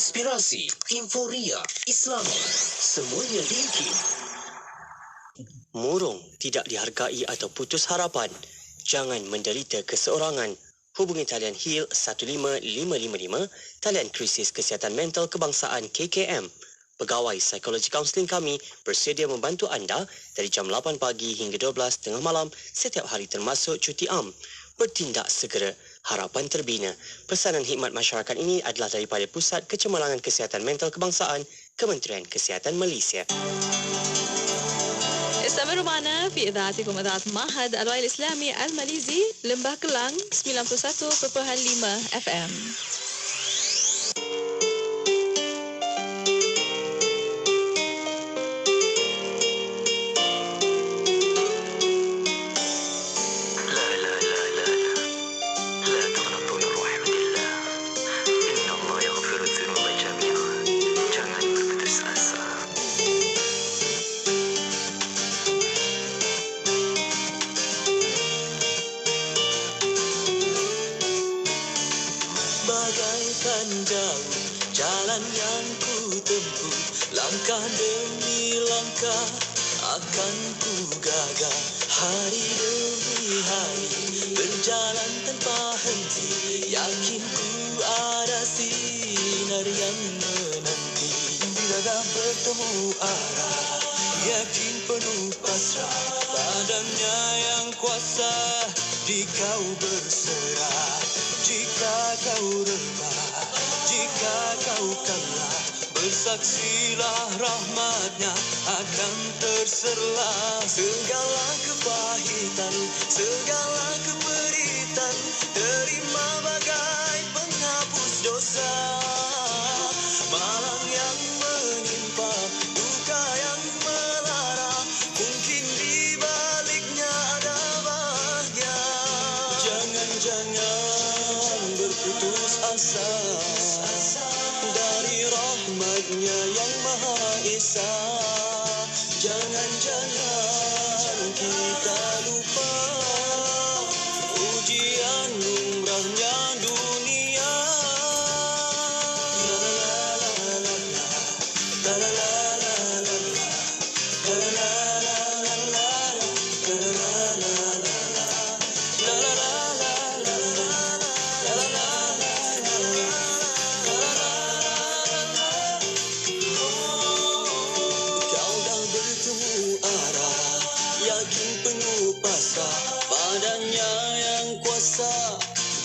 inspirasi, inforia, Islami, semuanya diikin. Murung, tidak dihargai atau putus harapan. Jangan menderita keseorangan. Hubungi talian HEAL 15555, talian Krisis Kesihatan Mental Kebangsaan KKM. Pegawai Psikologi Kaunseling kami bersedia membantu anda dari jam 8 pagi hingga 12 tengah malam setiap hari termasuk cuti am. Bertindak segera, harapan terbina. Pesanan khidmat masyarakat ini adalah daripada Pusat Kecemerlangan Kesihatan Mental Kebangsaan, Kementerian Kesihatan Malaysia. استمروا معنا في إذاعتكم إذاعة معهد الوعي الإسلامي الماليزي لمباه كلام 91.5 FM. Bagaikan jauh jalan yang ku tempuh, langkah demi langkah akan ku gagal. Hari demi hari berjalan tanpa henti, yakin ku ada sinar yang menanti. Bila dah bertemu arah, yakin penuh pasrah, padanya yang kuasa di kau berserah. Jika kau rebah, jika kau kalah, bersaksilah rahmatnya akan terserlah. Segala kepahitan, segala keperitan, terima bagai penghapus dosa. Malang yang menimpa, duka yang melara, mungkin di baliknya ada bahagia. Jangan-jangan berputus asa dari rahmatnya yang Maha Esa. Jangan-jangan kita lupa ujian lumrahnya dunia. La la la la la la la la la la la la padanya yang kuasa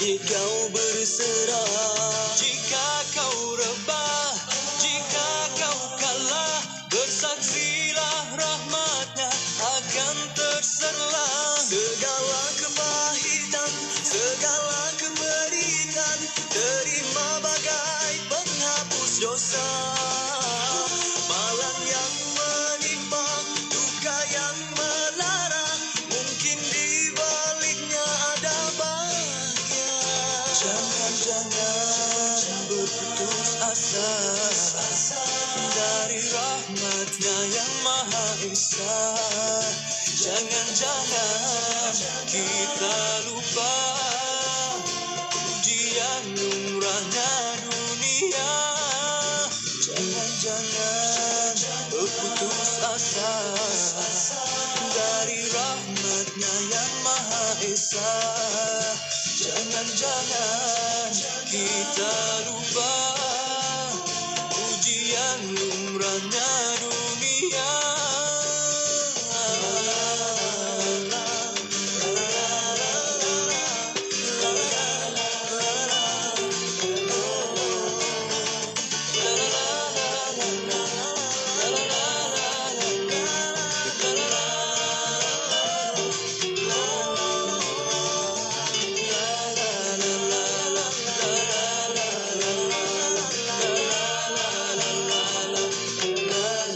di kau berserah. Jika kau rebah, jika kau kalah, bersaksilah rahmatnya akan terserlah. Segala kepahitan, segala kemeritan, terima bagai penghapus dosa. Malang yang menimpa, duka yang melara, mungkin di baliknya ada bahagia. Jangan-jangan berputus asa dari rahmatnya yang Maha Esa. Jangan-jangan kita lupa ujian lumrahnya dunia. Jangan-jangan berputus asa dari rahmatnya yang Maha Esa. Jangan-jangan kita lupa ujian lumrahnya dunia.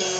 La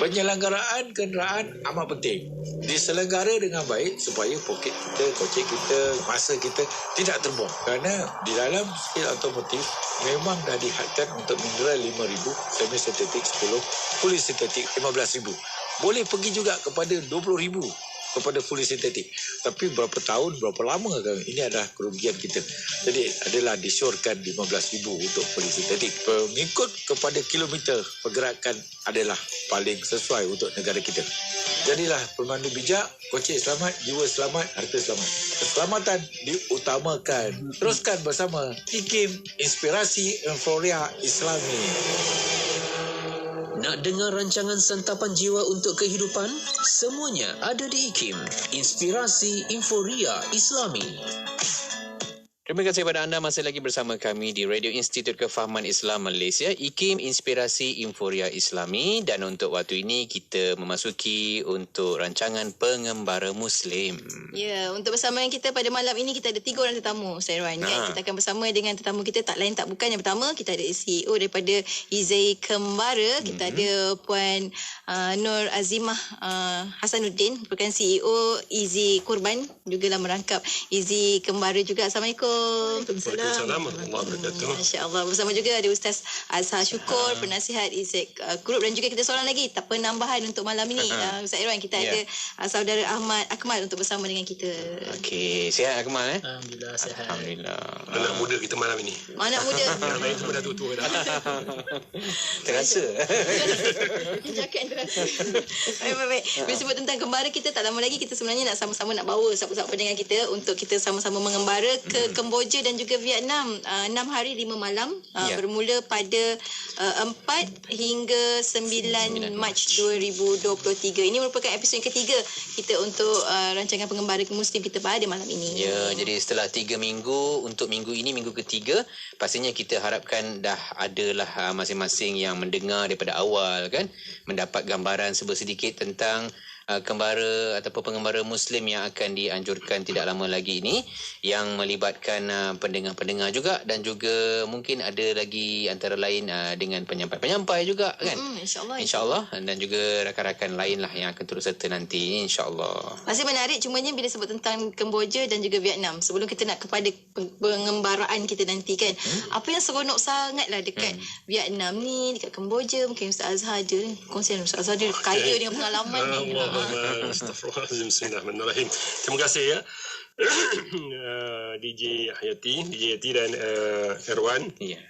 Penyelenggaraan kenderaan amat penting. Diselenggara dengan baik supaya poket kita, kocek kita, masa kita tidak terbuang. Kerana di dalam skill automotif memang dah dihadkan untuk mineral 5,000, semi sintetik 10, fully sintetik 15,000. Boleh pergi juga kepada 20,000 kepada fully sintetik. Tapi berapa tahun, berapa lama kan? Ini adalah kerugian kita. Jadi adalah disyorkan 15,000 untuk fully sintetik. Mengikut kepada kilometer pergerakan adalah paling sesuai untuk negara kita. Jadilah pemandu bijak, kocek selamat, jiwa selamat, harta selamat. Keselamatan diutamakan. Teruskan bersama IKIM Inspirasi Euforia Islami. Nak dengar rancangan santapan jiwa untuk kehidupan? Semuanya ada di IKIM, Inspirasi Euforia Islami. Terima kasih kepada anda masih lagi bersama kami di Radio Institut Kefahaman Islam Malaysia, IKIM Inspirasi Euforia Islami, dan untuk waktu ini kita memasuki untuk rancangan Pengembara Muslim. Ya, untuk bersama kita pada malam ini kita ada 3 orang tetamu, Ustaz Irwan. Kan? Kita akan bersama dengan tetamu kita tak lain tak bukan. Yang pertama, kita ada CEO daripada Izai Kembara. Kita ada Puan Nur Azimah Hasanuddin, merupakan CEO Izi Kurban, juga lah merangkap Izi Kembara juga. Assalamualaikum. Waalaikumsalam warahmatullahi wabarakatuh. Masya-Allah. Bersama juga ada Ustaz Azhar Syukur, penasihat Izek Group, dan juga kita seorang lagi penambahan untuk malam ini. Ustaz Irwan, kita ada saudara Ahmad Akmal untuk bersama dengan kita. Okey, sihat Akmal Alhamdulillah sihat. Alhamdulillah. Anak muda kita malam ini. Anak muda. Yang lain semua dah tua-tua dah. Terasa. Jaket yang terasa. Baik. Bila sebut tentang kembara, kita tak lama lagi kita sebenarnya nak sama-sama nak bawa sahabat-sahabat pendengar kita untuk kita sama-sama mengembara ke Kemboja dan juga Vietnam. 6 hari 5 malam bermula pada 4 hingga 9 Mac 2023. Ini merupakan episod yang ketiga kita untuk rancangan Pengembara Muslim kita pada malam ini. Ya, jadi setelah 3 minggu, untuk minggu ini, minggu ketiga, pastinya kita harapkan dah adalah masing-masing yang mendengar daripada awal kan, mendapat gambaran sedikit tentang kembara ataupun pengembara Muslim yang akan dianjurkan tidak lama lagi ini, yang melibatkan pendengar-pendengar juga, dan juga mungkin ada lagi antara lain dengan penyampai-penyampai juga kan. InsyaAllah, dan juga rakan-rakan lain lah yang akan turut serta nanti, insyaAllah. Masih menarik, cumanya bila sebut tentang Kemboja dan juga Vietnam, sebelum kita nak kepada pengembaraan kita nanti kan, apa yang seronok sangat lah dekat Vietnam ni, dekat Kemboja, mungkin Ustaz Azhar ada ni, kongsian Ustaz Azhar dia kaya dengan pengalaman ni. Astaghfirullahaladzim. Bismillahirrahmanirrahim. Terima kasih ya. DJ Yati dan Erwan. Ya.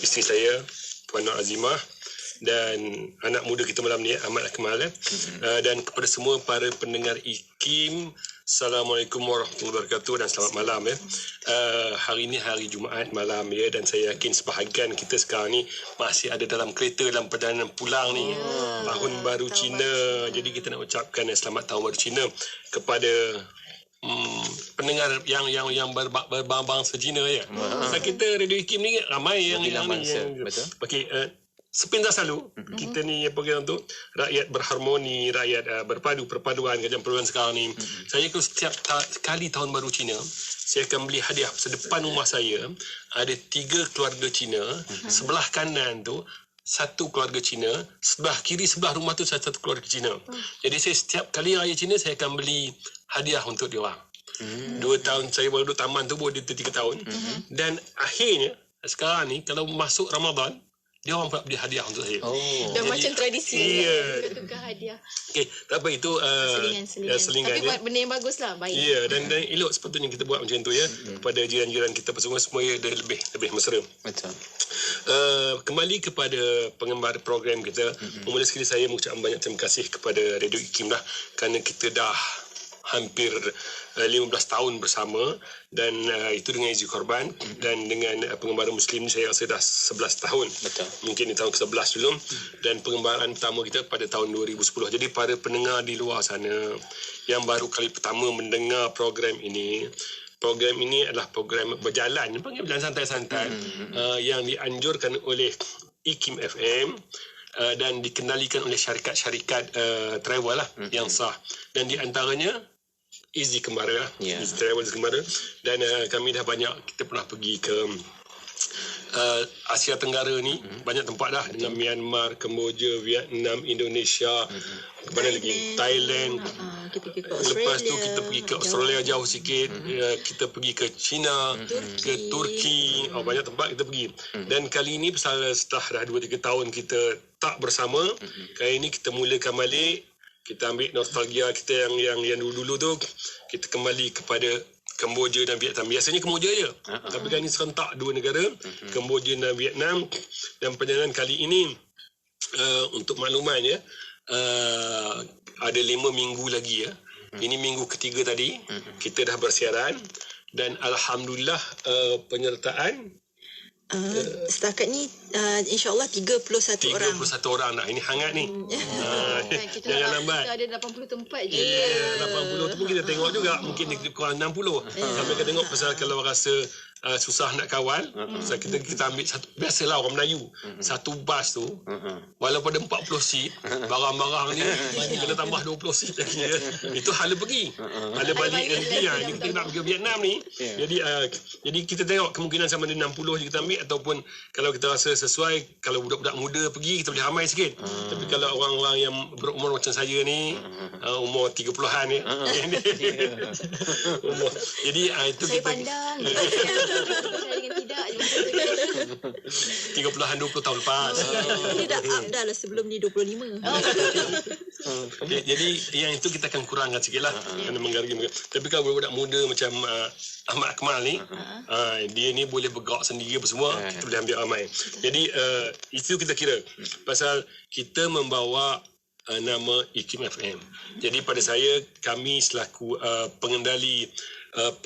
Isteri saya Puan Nur Azimah dan anak muda kita malam ni Ahmad Akmal. Dan kepada semua para pendengar IKIM, Assalamualaikum warahmatullahi wabarakatuh dan selamat malam ya. Hari ini hari Jumaat malam ya, dan saya yakin sebahagian kita sekarang ni masih ada dalam kereta dalam perjalanan pulang ni. Tahun baru Cina. Jadi kita nak ucapkan selamat tahun baru Cina kepada pendengar yang berbangsa Cina ya. So, kita Radio IKIM ni ramai yang betul. Okey, sepintas selalu kita ni program untuk rakyat berharmoni, rakyat berpadu, perpaduan kajian perpaduan sekarang ni. Saya kalau setiap kali tahun baru Cina, saya akan beli hadiah. Sedepan rumah saya ada 3 keluarga Cina, sebelah kanan tu satu keluarga Cina, sebelah kiri sebelah rumah tu satu keluarga Cina. Jadi saya setiap kali raya Cina saya akan beli hadiah untuk dia orang. 2 tahun saya baru duduk taman tu, baru dia 3 tahun. Dan akhirnya sekarang ni kalau masuk Ramadan, dia orang pula beli hadiah untuk saya. Dan macam tradisi tukar hadiah. Okey, tak apa itu selingan. Tapi buat benda yang bagus lah, baik. Ya, dan elok sepatutnya kita buat macam tu ya. Kepada jiran-jiran kita semua ada lebih mesra. Betul. Kembali kepada pengembara program kita. Mula sekali saya mengucapkan banyak terima kasih kepada Radio IKIM lah, kerana kita dah hampir 15 tahun bersama, dan itu dengan Izi Korban, dan dengan pengembara Muslim saya rasa dah 11 tahun. Betul. Mungkin di tahun ke-11 dulu, dan pengembaraan pertama kita pada tahun 2010. Jadi para pendengar di luar sana yang baru kali pertama mendengar program ini adalah program berjalan, panggil berjalan santai-santai, yang dianjurkan oleh IKIM FM dan dikendalikan oleh syarikat-syarikat travel lah yang sah, dan di antaranya Izi Kembara, Izi Travel Kembara, dan kami dah banyak, kita pernah pergi ke Asia Tenggara ni banyak tempat dah, dengan Myanmar, Kemboja, Vietnam, Indonesia, mana lagi, Thailand. Kita pergi ke Lepas tu kita pergi ke Australia jauh sikit, kita pergi ke China, ke Turki, banyak tempat kita pergi. Dan kali ni pasal setelah dah 2-3 tahun kita tak bersama, kali ni kita mulakan balik, kita ambil nostalgia kita yang dulu-dulu tu, kita kembali kepada Kemboja dan Vietnam. Biasanya Kemboja je, tapi kali ni serentak 2 negara, Kemboja dan Vietnam. Dan perjalanan kali ini, untuk maklumannya, ada 5 minggu lagi ya. Ini minggu ketiga tadi, kita dah bersiaran dan alhamdulillah penyertaan setakat ni insyaAllah 31 orang. 31 orang dah. Ini hangat ni. Jangan lambat. Kita ada 80 tempat je. 80 tu pun kita tengok juga. Mungkin kurang 60. Kami akan tengok pasal kalau rasa susah nak kawal, pasal kita ambil satu, biasalah orang Melayu, satu bas tu walaupun ada 40 seat, barang-barang ni kena tambah 20 seat lagi. Itu hala pergi, hala balik lagi. Ni kita nak pergi Vietnam ni. Jadi kita tengok kemungkinan sama ada 60 je kita ambil, ataupun kalau kita rasa sesuai, kalau budak-budak muda pergi kita boleh ramai sikit. Tapi kalau orang-orang yang berumur macam saya ni, umur 30-an ni, umur, jadi itu Saya kita pandang. Saya dengan tidak je. 30-an 20 tahun lepas. Ini dah up dah lah, sebelum ni 25. Jadi yang itu kita akan kurangkan sikit lah, kerana menggargi. Tapi kalau budak-budak muda macam Ahmad Akmal ni, dia ni boleh bergerak sendiri apa semua, kita boleh ambil ramai. Jadi itu kita kira pasal kita membawa nama IKIM FM. Jadi pada saya, kami selaku pengendali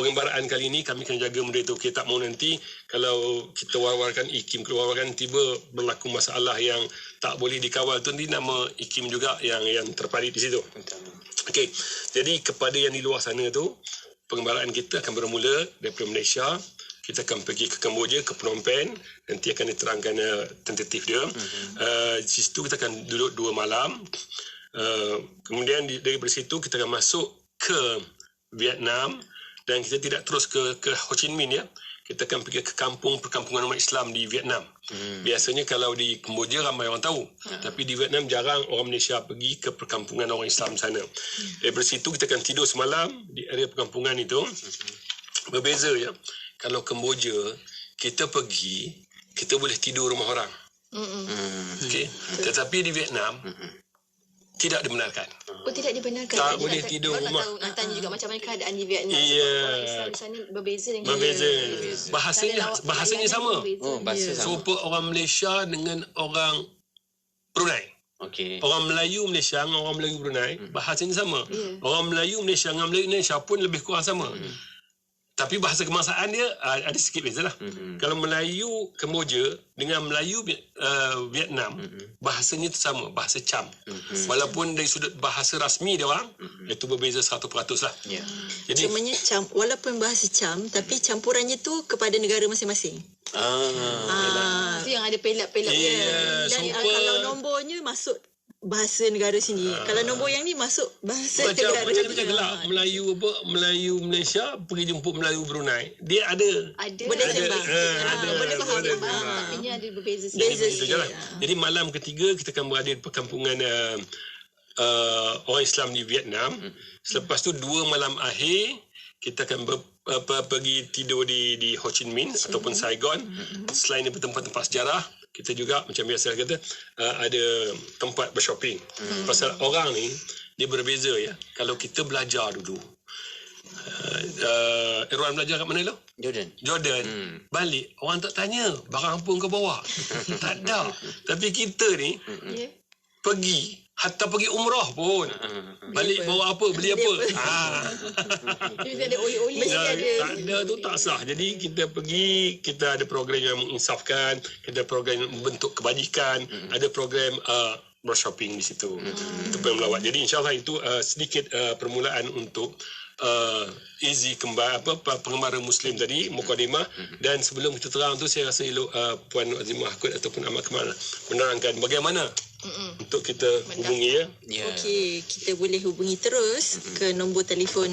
pengembaraan kali ini, kami akan jaga benda itu. Kita tak mau nanti kalau kita war-warkan IKIM keluarkan, tiba berlaku masalah yang tak boleh dikawal tu, nanti nama IKIM juga yang terpalit di situ. Okey, jadi kepada yang di luar sana tu, pengembaraan kita akan bermula daripada Malaysia. Kita akan pergi ke Kemboja, ke Phnom Penh. Nanti akan diterangkan tentatif dia. Di situ kita akan duduk 2 malam. Kemudian daripada situ kita akan masuk ke Vietnam. Dan kita tidak terus ke Ho Chi Minh ya. Kita akan pergi ke perkampungan umat Islam di Vietnam. Biasanya kalau di Kemboja ramai orang tahu. Tapi di Vietnam jarang orang Malaysia pergi ke perkampungan orang Islam sana. Daripada situ kita akan tidur semalam di area perkampungan itu. Berbeza ya. Kalau Kemboja, kita pergi, kita boleh tidur rumah orang. Okay. Tetapi di Vietnam, tidak dibenarkan. Oh, tidak dibenarkan. Tak boleh tidur rumah. Nak tanya juga macam mana keadaan di Vietnam. Ya. Orang Islam di sana berbeza dengan Berbeza. Bahasanya sama. Bahasa sama. Serupa orang Malaysia dengan orang Brunei. Okey. Orang Melayu Malaysia dengan orang Melayu Brunei, bahasanya sama. Orang Melayu Malaysia dengan Melayu Indonesia pun lebih kurang sama. Tapi bahasa kebangsaan dia ada sikit beza lah. Kalau Melayu Kemboja dengan Melayu Vietnam, bahasanya itu sama, bahasa Cham. Walaupun dari sudut bahasa rasmi dia orang, itu berbeza 100% lah. Jadi, cumanya walaupun bahasa Cham, tapi campurannya tu kepada negara masing-masing. Itu yang ada pelak-pelak dia. Dan kalau nombornya masuk bahasa negara sini. Kalau nombor yang ni masuk bahasa negara. Macam gelak Melayu Malaysia pergi jemput Melayu Brunei. Dia ada. Boleh sembang. Boleh faham. Ada. Tapi ni ada berbeza sikit. Jadi malam ketiga kita akan berada di perkampungan orang Islam di Vietnam. Selepas tu 2 malam akhir kita akan pergi tidur di Ho Chi Minh ataupun Saigon. Selain daripada tempat-tempat sejarah, kita juga macam biasa kata ada tempat bershopping. Pasal orang ni dia berbeza ya. Kalau kita belajar dulu, Irwan belajar kat mana lo? Jordan. Balik orang tak tanya barang apa kau bawa. Tak ada. Tapi kita ni pergi, hatta pergi umrah pun. Balik bawa apa? Beli apa? Dia ada oli-oli. Tak ada tu tak sah. Jadi kita pergi, kita ada program yang menginsafkan, kita ada program bentuk kebajikan, ada program bershopping di situ. Itu pun melawat. Jadi insyaAllah itu sedikit permulaan untuk Easy pengembara Muslim tadi, mukadimah. Dan sebelum kita terang tu, saya rasa elok Puan Azimah Hakut ataupun Ahmad Kamal menerangkan bagaimana untuk kita hubungi ya. Ya. Okey, kita boleh hubungi terus ke nombor telefon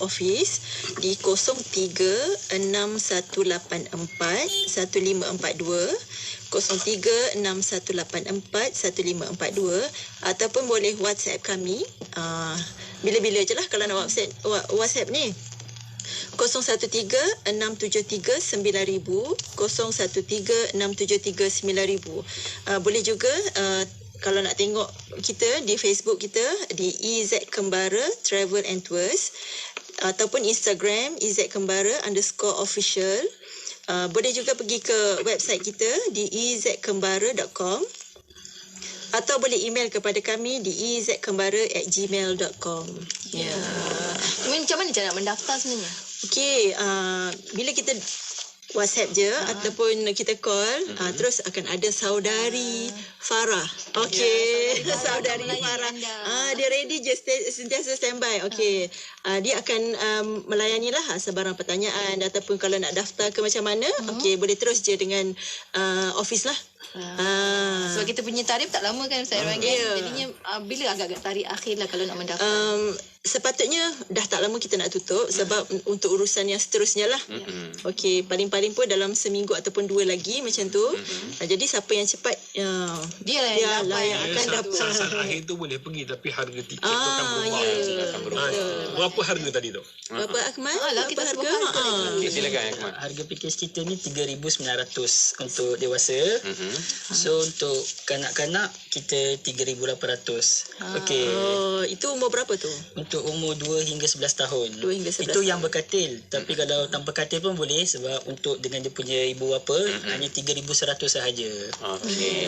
office di 0361841542, 0361841542, ataupun boleh WhatsApp kami bila-bila je lah kalau nak WhatsApp ni. 013-673-9000, 013-673-9000. Boleh juga kalau nak tengok kita di Facebook kita di EZ Kembara Travel and Tours, ataupun Instagram EZ_Kembara_official. Boleh juga pergi ke website kita di ezkembara.com, atau boleh email kepada kami di ezkembara@gmail.com. Ya. Macam mana cara nak mendaftar sebenarnya? Okey, bila kita WhatsApp je ataupun kita call, terus akan ada saudari Farah. Okey, saudari Farah. Dia ready je, sentiasa standby. Okey. Dia akan melayani lah sebarang pertanyaan ataupun kalau nak daftar ke macam mana. Okey, boleh terus je dengan office lah. Sebab kita punya tarikh tak lama kan Ustaz Irwan. Jadinya bila agak-agak tarikh akhir lah kalau nak mendaftar? Sepatutnya dah tak lama kita nak tutup sebab untuk urusan yang seterusnya lah. Okey, paling-paling pun dalam seminggu ataupun 2 lagi macam tu. Jadi siapa yang cepat dia lah yang akan dapat. Saat akhir tu boleh pergi tapi harga tiket tu akan berubah. Berapa harga tadi tu? Berapa Akmal? Kita harga? Okay, silakan Akmal. Harga pakej kita ni 3,900 untuk dewasa. So untuk kanak-kanak kita 3,800. Okey. Itu umur berapa tu? Untuk umur 2 hingga 11 tahun. 2 hingga 11 Itu yang berkatil. Tapi kalau tanpa katil pun boleh sebab untuk dengan dia punya ibu bapa hanya 3,100 sahaja. Okey.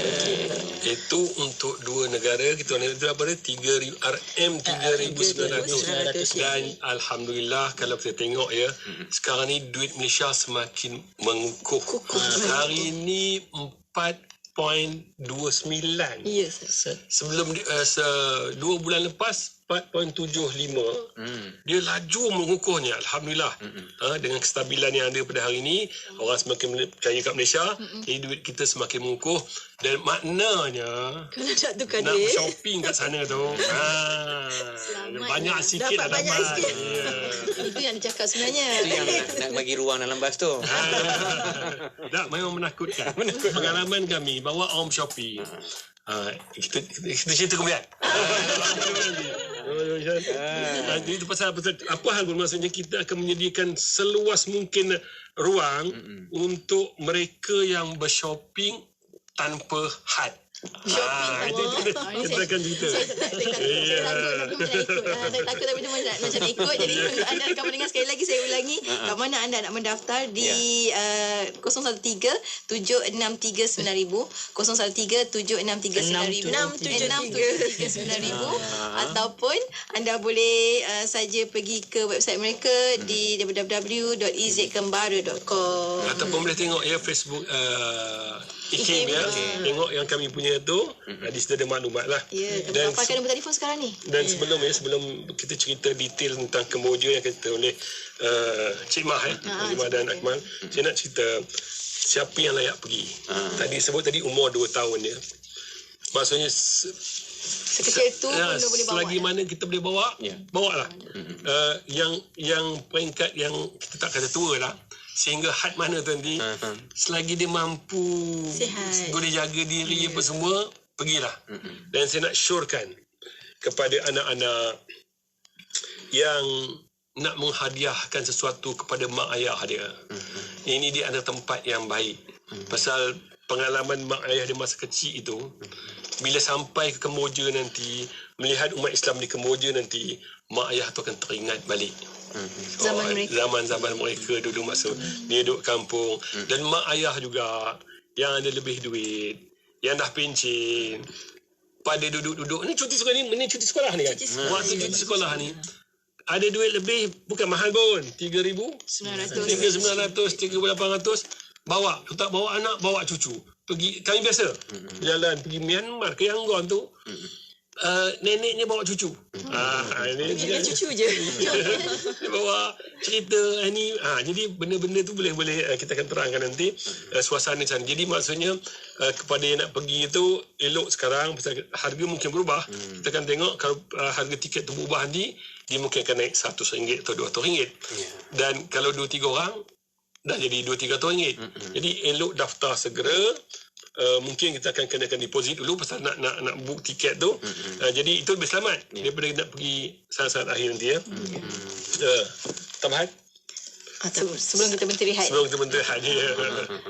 Itu untuk 2 negara. Kita nak itu apa dia? 3,900. Dan Alhamdulillah kalau kita tengok ya, sekarang ni duit Malaysia semakin mengukuh. Hari ni 4.29. Yes. Sebelum 2 bulan lepas 4.75. Dia laju mengukuhnya, Alhamdulillah. Dengan kestabilan yang ada pada hari ini, orang semakin percaya kat Malaysia, jadi duit kita semakin mengukuh. Dan maknanya Kalau nak tukar nak duit, shopping kat sana tu banyak sikit dapat banyak sikit. Itu yang dia cakap sebenarnya. Itu yang nak bagi ruang dalam bas tu. Tak, memang menakutkan. Pengalaman kami bawa orang shopping. Kita cerita kemudian. Jadi itu pasal apa hal pun, maksudnya kita akan menyediakan seluas mungkin ruang untuk mereka yang bershopping tanpa had. Itu kita akan cerita. Saya takut tapi dia macam nak ikut. Jadi anda akan mendengar sekali lagi, saya ulangi, kat mana anda nak mendaftar di 013-763-9000, 013-763-9000, 673-9000, ataupun anda boleh saja pergi ke website mereka di www.ezkembara.com, ataupun boleh tengok ya Facebook IKIM ya. Tengok yang kami punya tu, di situ ada maklumat lah. Dan pakai nombor telefon sekarang ni. Dan sebelum kita cerita detail tentang Kemboja yang kita oleh Cik Mah dan Akmal, saya nak cerita siapa yang layak pergi. Tadi umur 2 tahun dia. Maksudnya sekecil tu pun boleh bawa. Selagi mana kita boleh bawa, bawa lah. Yang peringkat yang kita tak kata tua lah, sehingga had mana tu nanti, selagi dia mampu, sihat, boleh jaga diri apa semua, pergilah. Dan saya nak syorkan kepada anak-anak yang nak menghadiahkan sesuatu kepada mak ayah dia, ini dia ada tempat yang baik. Pasal pengalaman mak ayah dia masa kecil itu, bila sampai ke Kemboja nanti, melihat umat Islam di Kemboja nanti, mak ayah tu akan teringat balik zaman mereka dulu masa dia duduk kampung. Dan mak ayah juga yang ada lebih duit, yang dah pencen, pada duduk-duduk ni cuti sekolah ni kan, waktu cuti sekolah ni ada duit lebih, bukan mahal pun, 3,900, 3,800, bawa. Tak bawa anak, bawa cucu pergi. Kami biasa jalan pergi Myanmar ke Yangon tu, neneknya bawa cucu. Ini Dia cucu je. dia bawa cerita ni. Jadi benda-benda tu boleh kita akan terangkan nanti suasana sana. Jadi maksudnya kepada yang nak pergi itu elok sekarang pasal harga mungkin berubah. Kita akan tengok kalau harga tiket tu berubah nanti dia mungkin akan naik RM100 atau RM200. Dan kalau 2-3 orang dah jadi RM200-300. Jadi elok daftar segera. Mungkin kita akan kenakan deposit dulu pasal nak book tiket tu. Jadi itu lebih selamat daripada nak pergi saat-saat akhir nanti ya. Tambahan? Sebelum kita beristirahat.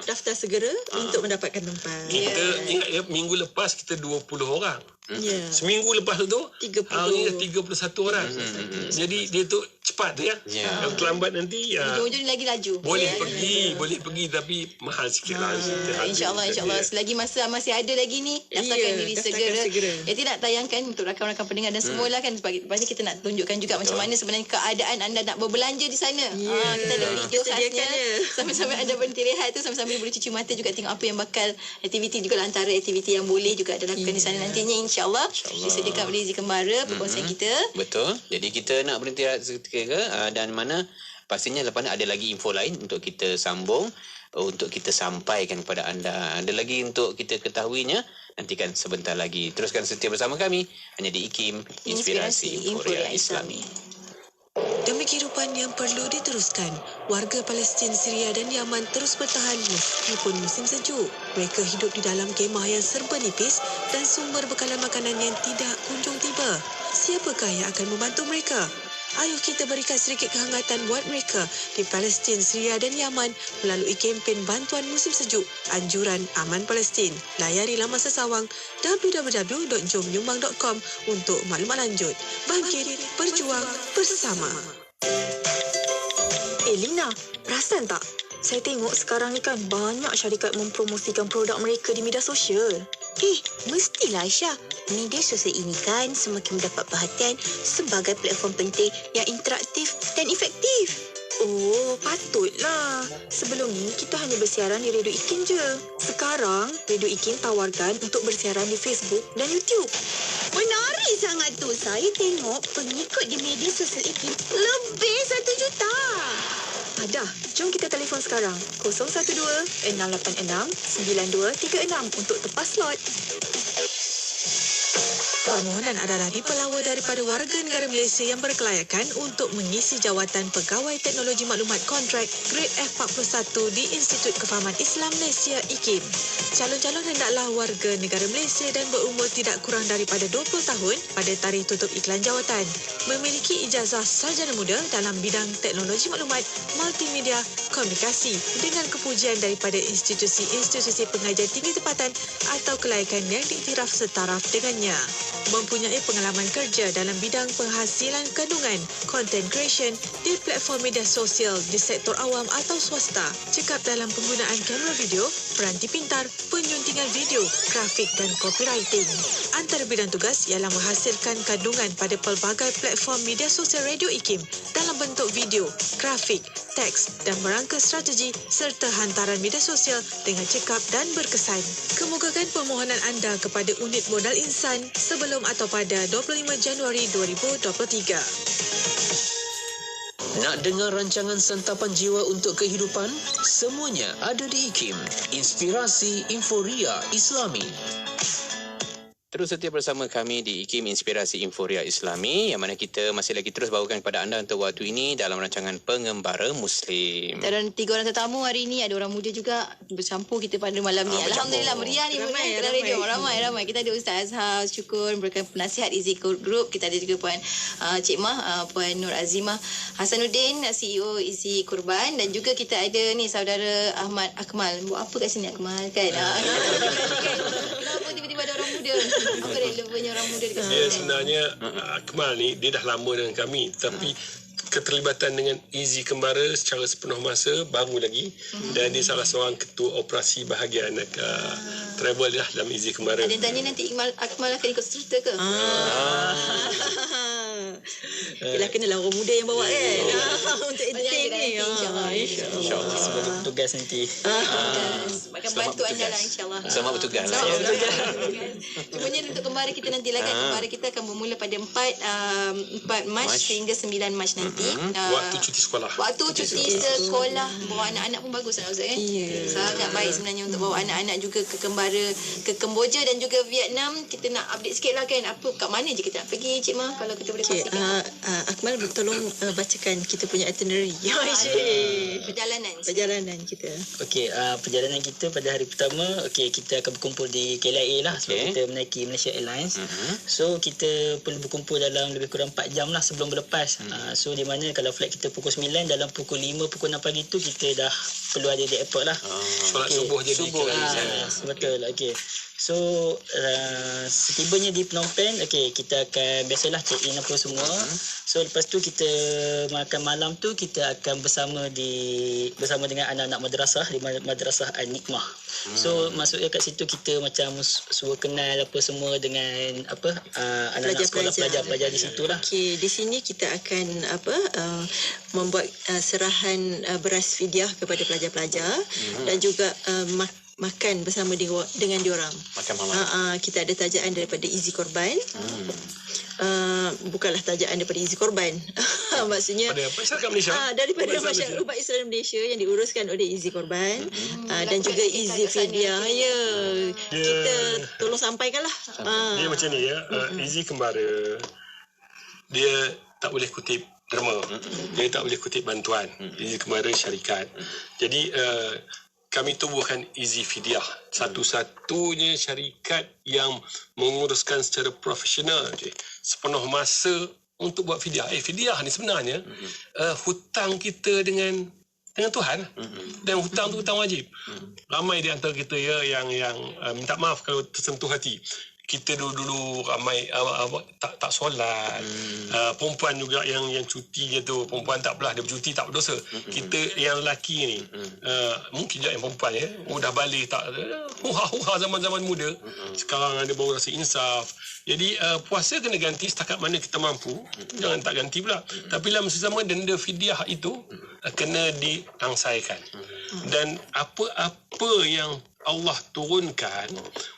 Daftar segera untuk mendapatkan tempat. Kita ingat ya, minggu lepas kita 20 orang. Ya. Seminggu lepas tu 30. hari ni 31 orang. Jadi dia tu cepat tu ya. Yang terlambat nanti Ujung-ujung lagi laju. boleh pergi tapi mahal sikit lah. InsyaAllah. Selagi masa masih ada lagi ni, daftarkan diri segera. Jadi nak tayangkan untuk rakan-rakan pendengar dan semualah kan. Lepas ni kita nak tunjukkan juga macam mana sebenarnya keadaan anda nak berbelanja di sana. Kita ada video khasnya. Sambil-sambil anda beristirahat tu, sambil-sambil boleh cuci mata juga tengok apa yang bakal aktiviti juga antara aktiviti yang boleh juga ada lakukan di sana nantinya. InsyaAllah disediakan oleh Izi Kembara perkongsian kita. Betul. Jadi kita nak berhenti seketika dan mana pastinya lepas ni ada lagi info lain untuk kita sambung, untuk kita sampaikan kepada anda. Ada lagi untuk kita ketahuinya, nantikan sebentar lagi. Teruskan setia bersama kami hanya di IKIM Inspirasi Inforia Islami. Demi kehidupan yang perlu diteruskan, warga Palestin, Syria dan Yaman terus bertahan meskipun musim sejuk. Mereka hidup di dalam kemah yang serba nipis dan sumber bekalan makanan yang tidak kunjung tiba. Siapakah yang akan membantu mereka? Ayuh kita berikan sedikit kehangatan buat mereka di Palestin, Syria dan Yaman melalui kempen bantuan musim sejuk Anjuran Aman Palestin. Layari laman sesawang www.jomnyumbang.com untuk maklumat lanjut. Bangkit, berjuang bersama. Lina, perasan tak? Saya tengok sekarang ni kan banyak syarikat mempromosikan produk mereka di media sosial. Mestilah Aisyah. Media sosial ini kan semakin mendapat perhatian sebagai platform penting yang interaktif dan efektif. Oh, patutlah. Sebelum ni kita hanya bersiaran di Radio IKIM je. Sekarang, Radio IKIM tawarkan untuk bersiaran di Facebook dan YouTube. Menarik sangat tu. Saya tengok pengikut di media sosial IKIM lebih 1 juta. Dah, jom kita telefon sekarang. 012-686-9236 untuk tepas slot. Permohonan adalah dipelawa daripada warga negara Malaysia yang berkelayakan untuk mengisi jawatan Pegawai Teknologi Maklumat Kontrak Grade F41 di Institut Kefahaman Islam Malaysia IKIM. Calon-calon hendaklah warga negara Malaysia dan berumur tidak kurang daripada 20 tahun pada tarikh tutup iklan jawatan. Memiliki ijazah sarjana muda dalam bidang teknologi maklumat, multimedia, komunikasi dengan kepujian daripada institusi-institusi pengajian tinggi tempatan atau kelayakan yang diiktiraf setaraf dengannya. Mempunyai pengalaman kerja dalam bidang penghasilan kandungan, content creation di platform media sosial di sektor awam atau swasta, cekap dalam penggunaan kamera video, peranti pintar, penyuntingan video, grafik dan copywriting. Antara bidang tugas ialah menghasilkan kandungan pada pelbagai platform media sosial Radio IKIM dalam bentuk video, grafik, teks dan merangka strategi serta hantaran media sosial dengan cekap dan berkesan. Kemukakan permohonan anda kepada unit modal insan sebelum atau pada 25 Januari 2023. Nak dengar rancangan santapan jiwa untuk kehidupan? Semuanya ada di IKIM. Inspirasi Inforia Islami. Terus setia bersama kami di IKIM Inspirasi Inforia Islami yang mana kita masih lagi terus bawakan kepada anda untuk waktu ini dalam rancangan Pengembara Muslim. Dan 3 orang tetamu hari ini, ada orang muda juga bercampur kita pada malam ni. Alhamdulillah meriah ni dalam radio. Ramai. Kita ada Ustaz Azhar Syukur merupakan penasihat Izi Group. Kita ada juga Puan Cik Mah, Puan Nur Azimah Hasanuddin, CEO Izi Kurban, dan juga kita ada ni saudara Ahmad Akmal. Buat apa kat sini Akmal kan? Kenapa tiba-tiba ada orang muda? Apa relevannya orang muda dekat sini? Dia sebenarnya Akmal ni dia dah lama dengan kami, tapi keterlibatan dengan Izi Kembara secara sepenuh masa baru lagi, dan dia salah seorang ketua operasi bahagian travel lah dalam Izi Kembara. Ada yang tanya nanti Akmal akan ikut serta ke? Yelah, kenalah orang muda yang bawa kan untuk entertain ni. InsyaAllah. InsyaAllah. bertugas nanti. Akan bantu anda lah insyaAllah. Selamat bertugas. Cumanya untuk kembara kita nanti lah kan. Kembara kita akan bermula pada 4 Mac sehingga 9 Mac nanti. Waktu cuti sekolah. Waktu cuti sekolah. Bawa anak-anak pun bagus lah Ustaz kan. Sangat baik sebenarnya untuk bawa anak-anak juga ke kembara, ke Kemboja dan juga Vietnam. Kita nak update sikit lah kan. Apa kat mana je kita nak pergi Cik Mah kalau kita boleh pastikan. Akmal tolong bacakan kita punya itinerary. Perjalanan kita. Okey, perjalanan kita pada hari pertama, kita akan berkumpul di KLIA lah sebab kita menaiki Malaysia Airlines. So kita perlu berkumpul dalam lebih kurang 4 jam lah sebelum berlepas. So di mana kalau flight kita pukul 9, dalam pukul 5, pukul 6 pagi tu kita dah perlu ada di airport lah. Solat subuh je di betul. Okey. So setibanya di Phnom Penh, kita akan biasalah check in apa semua. So lepas tu kita makan malam tu kita akan bersama dengan anak-anak madrasah di Madrasah Al-Nikmah. So maksudnya kat situ kita macam suruh kenal apa semua dengan anak-anak sekolah pelajar-pelajar di situ lah. Okey, di sini kita akan membuat serahan beras fidyah kepada pelajar-pelajar dan juga makan bersama dengan diorang. Makan malam. Kita ada tajaan daripada Izi Korban. Bukanlah tajaan daripada Izi Korban. Maksudnya pada masyarakat Malaysia. Daripada masyarakat umat Islam Malaysia yang diuruskan oleh Izi Korban dan juga Izi Fidyah. Kita tolong sampaikanlah. Dia macam ni ya. Izi kembara. Dia tak boleh kutip derma. Dia tak boleh kutip bantuan. Izi kembara syarikat. Jadi kami tubuhkan Izi Fidyah, satu-satunya syarikat yang menguruskan secara profesional sepenuh masa untuk buat fidyah. Fidyah ni sebenarnya hutang kita dengan Tuhan, dan hutang tu hutang wajib. Ramai di antara kita yang minta maaf kalau tersentuh hati. Kita dulu ramai tak solat. Perempuan juga yang cuti je tu, perempuan tak belah dia bercuti tak berdosa. Kita yang lelaki ni mungkin juga yang perempuan dah balik tak huha zaman-zaman muda. Sekarang ada baru rasa insaf. Jadi puasa kena ganti setakat mana kita mampu. Jangan tak ganti pula. Tapi dalam masa sama denda fidyah itu kena diangsaikan. Dan apa yang Allah turunkan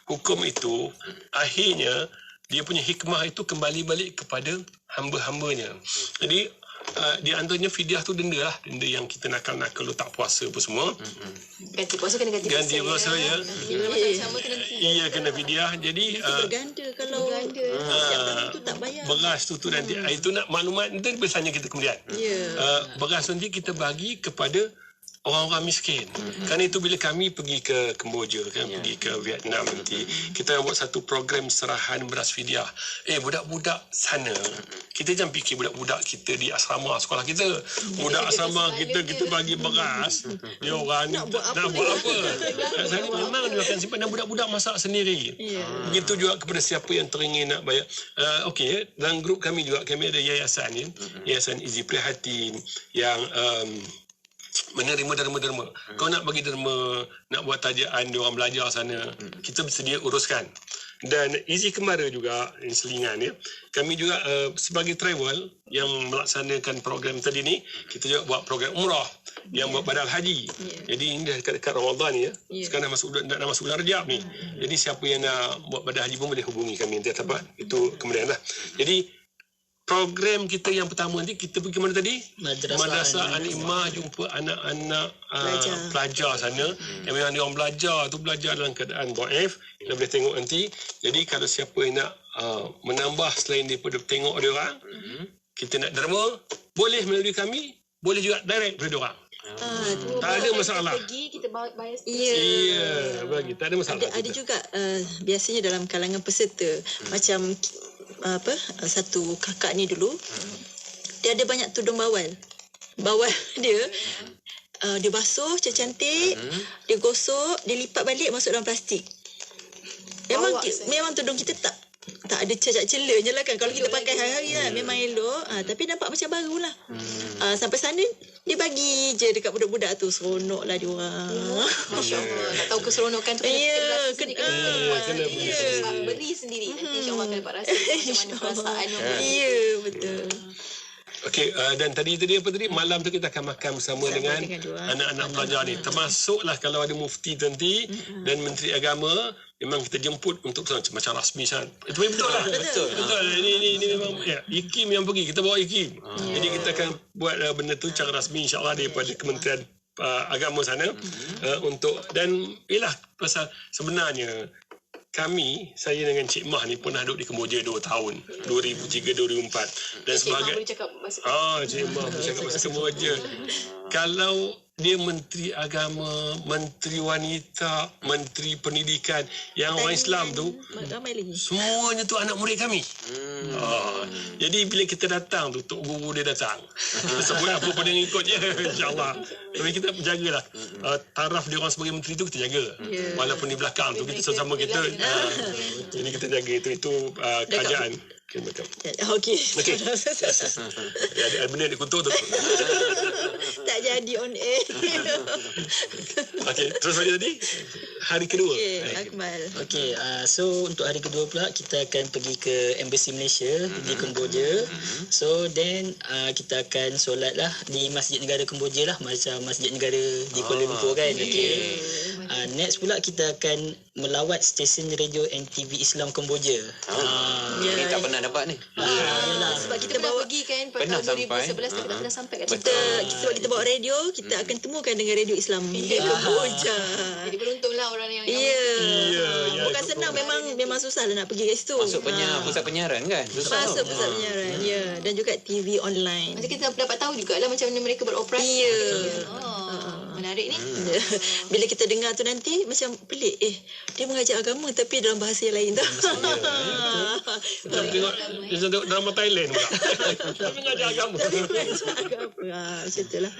hukum itu, akhirnya dia punya hikmah itu kembali balik kepada hamba-hambanya. Jadi di antaranya fidyah tu denda lah, denda yang kita nakal lu tak puasa apa semua. Ganti puasa kena ganti puasa ya. Iya kena fidyah. Jadi berganda kalau siap tu tak bayar. Beras tu nanti itu nak maklumat nanti biasanya kita kemudian. Beras nanti kita bagi kepada orang-orang miskin. Kerana itu bila kami pergi ke Kemboja pergi ke Vietnam nanti, kita buat satu program serahan beras fidyah. Budak-budak sana, kita jangan fikir budak-budak kita di asrama sekolah kita. Budak asrama kita bagi beras, dia orang nak buat apa? Saya memang dia akan simpan, dan budak-budak masak sendiri. Begitu juga kepada siapa yang teringin nak bayar. Dalam grup kami juga, kami ada yayasan ni, Yayasan Izi Prihatin yang menerima derma-derma. Kau nak bagi derma, nak buat tajaan dia orang belajar sana, kita bersedia uruskan. Dan Izi Kembara juga Selingan kami juga sebagai travel yang melaksanakan program tadi ni, kita juga buat program umrah yang buat badal haji. Jadi ini dah dekat Ramadan ni sekarang dah masuk bulan Rajab ni. Jadi siapa yang nak buat badal haji pun boleh hubungi kami nanti itu kemudian lah. Jadi program kita yang pertama nanti kita pergi mana tadi? Madrasah Al-Nikmah, jumpa anak-anak pelajar sana. Yang memang dia orang belajar dalam keadaan dhaif. Kita boleh tengok nanti. Jadi kalau siapa yang nak menambah selain daripada tengok dia orang, kita nak derma, boleh melalui kami, boleh juga direct dari dia orang. Tak ada masalah. Kita bayar bagi tak ada masalah. Ada juga biasanya dalam kalangan peserta macam satu kakak ni dulu dia ada banyak tudung bawal dia dia basuh cantik, dia gosok, dia lipat balik masuk dalam plastik. Memang tudung kita tak ada cacat celah je lah kan. Kalau kita pakai hari-hari lah memang elok, tapi nampak macam baru lah. Sampai sana dia bagi je dekat budak-budak tu, seronok lah diorang. InsyaAllah tak tahu keseronokan tu kena beri sendiri. Nanti insyaAllah akan dapat rasa macam mana perasaan. Betul. Okey, dan tadi apa tadi? Malam tu kita akan makan bersama dengan anak-anak pelajar ni. Termasuklah kalau ada mufti nanti dan menteri agama, memang kita jemput untuk macam rasmi kan. Itu betul lah. Betul. Ini memang ya, IKIM yang pergi. Kita bawa IKIM. Jadi kita akan buat benda tu secara rasmi insya-Allah daripada Kementerian Agama sana untuk, dan ialah pasal sebenarnya saya dengan Cik Mah ni pernah duduk di Kemboja 2 tahun, 2003-2004 dan sebagai Cik Mah bercakap bahasa Kemboja. Kalau dia menteri agama, menteri wanita, menteri pendidikan, yang orang Islam tu semuanya tu anak murid kami. Jadi bila kita datang tu, Tok Guru dia datang. Sebut apa pun dia ikut je, insyaAllah. Tapi kita jagalah taraf dia orang sebagai menteri tu kita jaga. Walaupun di belakang tu kita sama-sama kita jadi kita jaga itu kerajaan. Okey. Ada benda dikutuk tu. Tak jadi on air. Okey, terus saja tadi. Hari kedua. Okey, Akmal. Okey, so untuk hari kedua pula kita akan pergi ke Embassy Malaysia di Kemboja. So then kita akan solat lah di Masjid Negara Kemboja lah, macam Masjid Negara di Kuala Lumpur kan. Okey. Next pula kita akan melawat stesen radio NTV Islam Kemboja. Ini tak pernah dapat ni. Sebab kita bawa pergi kan pada tahun 2011 kita pernah sampai kat situ. Sebab kita bawa radio, kita akan temukan dengan radio Islam di Kemboja. Jadi beruntunglah orang yang bukan senang, memang susah lah nak pergi kat situ. Masuk pusat penyiaran kan? Masuk pusat penyiaran, dan juga TV online. Macam kita dapat tahu jugalah macam mana mereka beroperasi. Menarik ni. Bila kita dengar tu nanti macam pelik, dia mengajar agama tapi dalam bahasa yang lain tu. Dia tengok drama Thailand pula. Dia mengajar agama. Macam tu lah.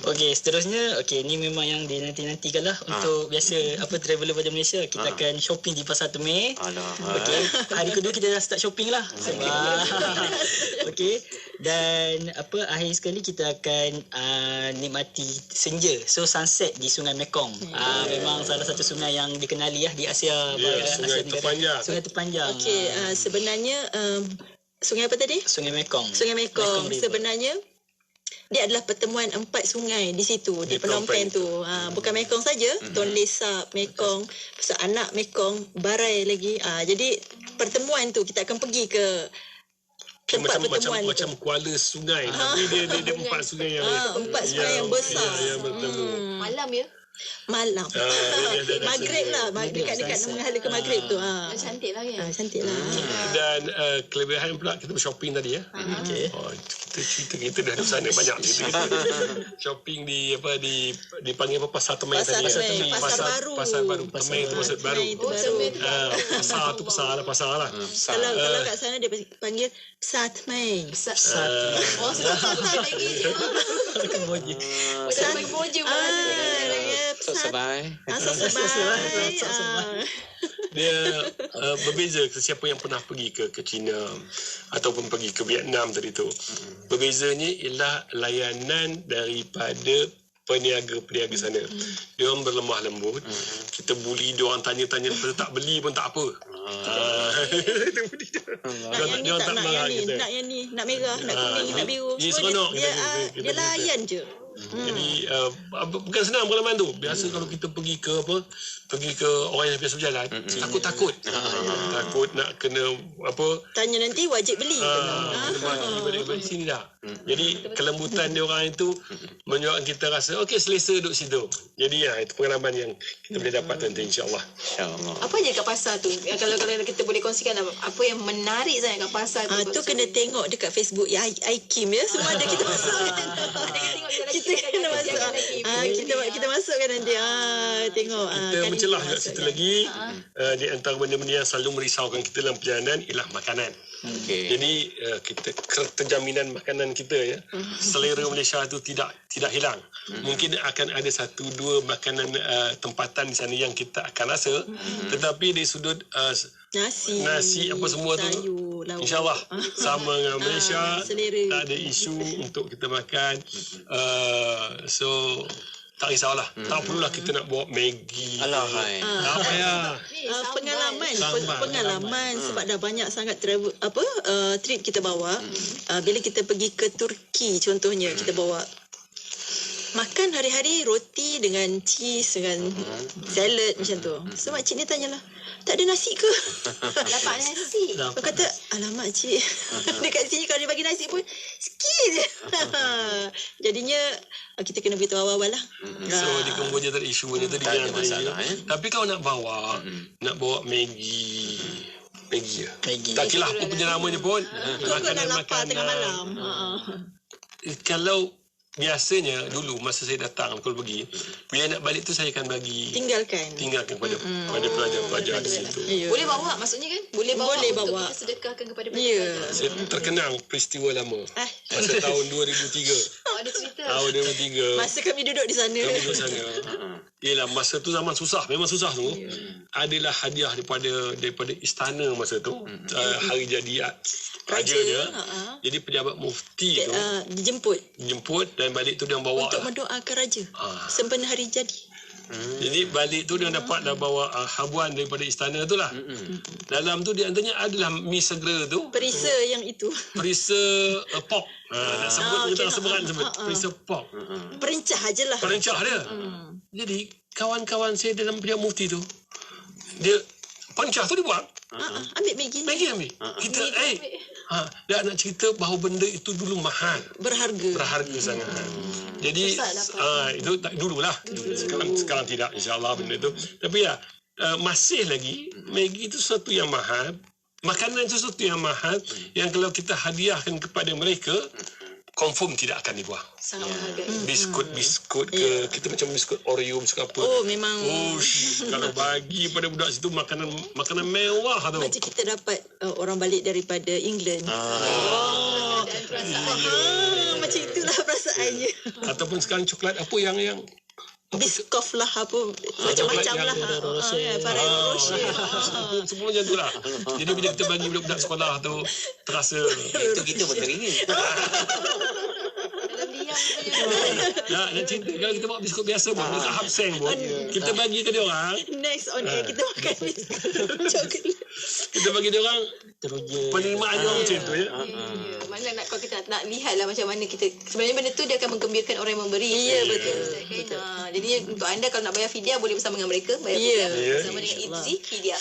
Okey, seterusnya, ni memang yang dinanti-nantikan lah untuk biasa traveller pada Malaysia. Kita akan shopping di Pasar Temeh. Okey, hari kedua kita dah start shopping lah. Okey, dan akhir sekali kita akan nikmati senja. So sunset di Sungai Mekong. Memang salah satu sungai yang dikenali di Asia. Sungai terpanjang. Sungai terpanjang. Okey, sebenarnya sungai apa tadi? Sungai Mekong. Sungai Mekong. Sebenarnya dia adalah pertemuan 4 sungai di situ, di Phnom Penh tu. Bukan Mekong saja, Tonle Sap, Mekong, Pusat Anak Mekong, Barai lagi. Jadi pertemuan tu kita akan pergi ke tempat pertemuan macam kuala sungai. Tapi dia 4 sungai yang 4 sungai yang besar. Malam ya. Malam. Maghrib lah. Dekat-dekat menghala ke Maghrib tu. Cantik lah kan? Cantik lah. Dan kelebihan pula kita bershopping tadi ya. Kita dah di sana banyak cerita kita. Shopping dipanggil apa, Pasar Temeh tadi. Pasar Baru. Temeh tu Pasar Baru. Pasar tu pasar lah. Kalau kat sana dia panggil Pasar Temeh. Oh, sudah lagi je. Kemboja. Kemboja. Sebai. Dia berbeza siapa yang pernah pergi ke China ataupun pergi ke Vietnam tadi tu. Berbezanya ialah layanan daripada peniaga-peniaga sana. Dia orang berlemah lembut. Kita bully dia orang, tanya-tanya, tak beli pun tak apa. Dia tak marah kita. Nak yang ni, nak merah, nak kuning, nak biru. Dia layan je. Jadi bukan senang pengalaman tu. Biasa kalau kita pergi ke orang yang biasa berjalan, takut nak kena tanya nanti wajib beli. Balik sini dah. Jadi kelembutan dia orang itu menyebabkan kita rasa okey, selesa duduk situ. Jadi itu pengalaman yang kita boleh dapat nanti insya-Allah. Apa je kat pasar tu? Kalau kita boleh kongsikan apa yang menarik sangat kat pasar tu? Tu kena tengok dekat Facebook ya, IKIM ya, semua ada kita masukkan. Kita kena masuk. Kita masukkan nanti. Tengok. Kita mencelah kat situ lagi. Di antara benda-benda yang selalu merisaukan kita dalam perjalanan ialah makanan. Jadi kita terjaminan makanan kita ya. Selera Malaysia tu tidak hilang. Mungkin akan ada 1-2 makanan tempatan di sana yang kita akan rasa, tetapi dari sudut nasi apa semua tu insya-Allah sama dengan Malaysia. Tak ada isu untuk kita makan. So tak risaulah. Tak perlulah kita nak bawa Maggi. Alah, hai. Tak payah. Pengalaman sebab dah banyak sangat travel trip kita bawa. Bila kita pergi ke Turki contohnya, kita bawa makan hari-hari roti dengan cheese dengan salad macam tu. So makcik ni tanyalah, tak ada nasi ke? Dapat nasi. Dia kata, alamak cik, dekat sini kalau dia bagi nasi pun sikit je. Jadinya kita kena beritahu awal-awal lah. So di Kemboja tadi isu dia tadi Tak ada yang masalah, Tapi kalau nak bawa Maggi tak kira apa punya namanya pun, Tunggu nak lapar tengah malam. Kalau biasanya dulu masa saya datang kalau pergi, bila nak balik tu saya akan bagi Tinggalkan kepada pelajar-pelajar di situ. Boleh bawa maksudnya kan? Boleh bawa untuk kita sedekahkan kepada pelajar. Saya terkenang peristiwa lama masa tahun 2003. Ada cerita. Tahun 2003. Masa kami duduk di sana. Yelah, masa tu zaman susah, memang susah tu. Adalah hadiah daripada istana masa tu, hari jadi raja je. Jadi pejabat mufti tu dijemput dan balik tu dia bawa untuk mendoakan raja sempena hari jadi. Jadi balik tu dia dapatlah bawa habuan daripada istana tu lah. Dalam tu di antaranya adalah mi segera tu. Perisa yang itu. Perisa pork. Nak sebut kita sebut perisa pork. Perencah ajalah. Perencah dia. Jadi kawan-kawan saya dalam pejabat mufti tu, dia perencah tu dia buang. Ambil Maggi ambil. Kita dia nak cerita bahawa benda itu dulu mahal. Berharga sangat. Jadi itu tak dululah. Sekarang tidak, insya-Allah benda itu. Tapi masih lagi Maggi itu sesuatu yang mahal. Makanan itu sesuatu yang mahal yang kalau kita hadiahkan kepada mereka, confirm tidak akan dibuang. Sangat berharga. Biskut ke, kita macam biskut Oreo, biskut apa. Memang. Kalau bagi pada budak situ makanan mewah tu. Macam kita dapat orang balik daripada England. Macam itulah perasaannya. Ataupun sekarang coklat apa yang Biskof lah apa macam-macam lah. Semua macam tu lah. Jadi bila kita bagi budak-budak sekolah tu terasa itu kita pun teringin. Nak cerita kalau kita bawa biskut biasa pun dekat Hapseng pun kita bagi ke dia orang. Next on air kita makan coklat. Kita bagi dia orang penerimaan dia macam tu ya. Mana nak kalau kita nak lihat lah macam mana kita sebenarnya benda tu dia akan menggembirakan orang yang memberi. Betul. Jadi untuk anda kalau nak bayar fidyah boleh bersama dengan mereka bayar bersama dengan Easy Fidyah.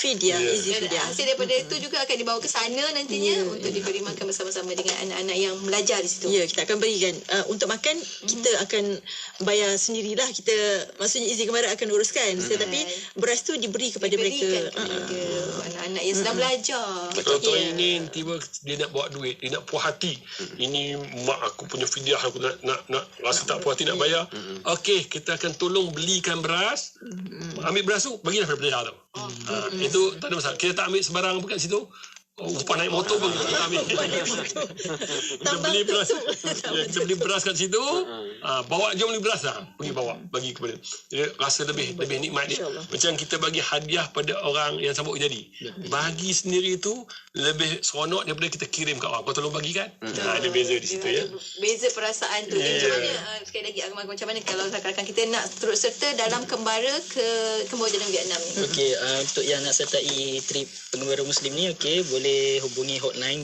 Hasil daripada itu juga akan dibawa ke sana nantinya untuk diberi makan bersama-sama dengan anak-anak yang belajar di situ. Kita akan berikan untuk makan kita akan bayar sendirilah. Kita maksudnya Easy Kembara akan uruskan. Tetapi beras tu diberi kepada mereka. Anak-anak yang sedang belajar. Contoh ini tiba dia nak bawa duit, dia nak puas hati. Ini mak aku punya fidyah, aku nak rasa tak puas hati nak bayar. Okey, kita akan tolong belikan beras. Ambil beras tu, bagilah pada pelajar tu. Itu tak ada masalah. Kita tak ambil sembarang pun kat situ. Upah naik motor pun kita ambil. Kita beli beras. Kita beli beras kat situ. Bawa je beli beras lah. Pergi bawa. Bagi kepada. Jadi rasa lebih nikmat dia. Macam kita bagi hadiah pada orang yang sambut jadi. Bagi sendiri tu lebih seronok daripada kita kirim kat orang. Kau tolong bagi kan? Ada beza di situ ya. Beza perasaan tu. Macam mana, sekali lagi Agama, macam mana kalau rakan-rakan kita nak turut serta dalam kembara ke Kemboja dan Vietnam ni? Okey, untuk yang nak sertai trip pengembara Muslim ni, boleh hubungi hotline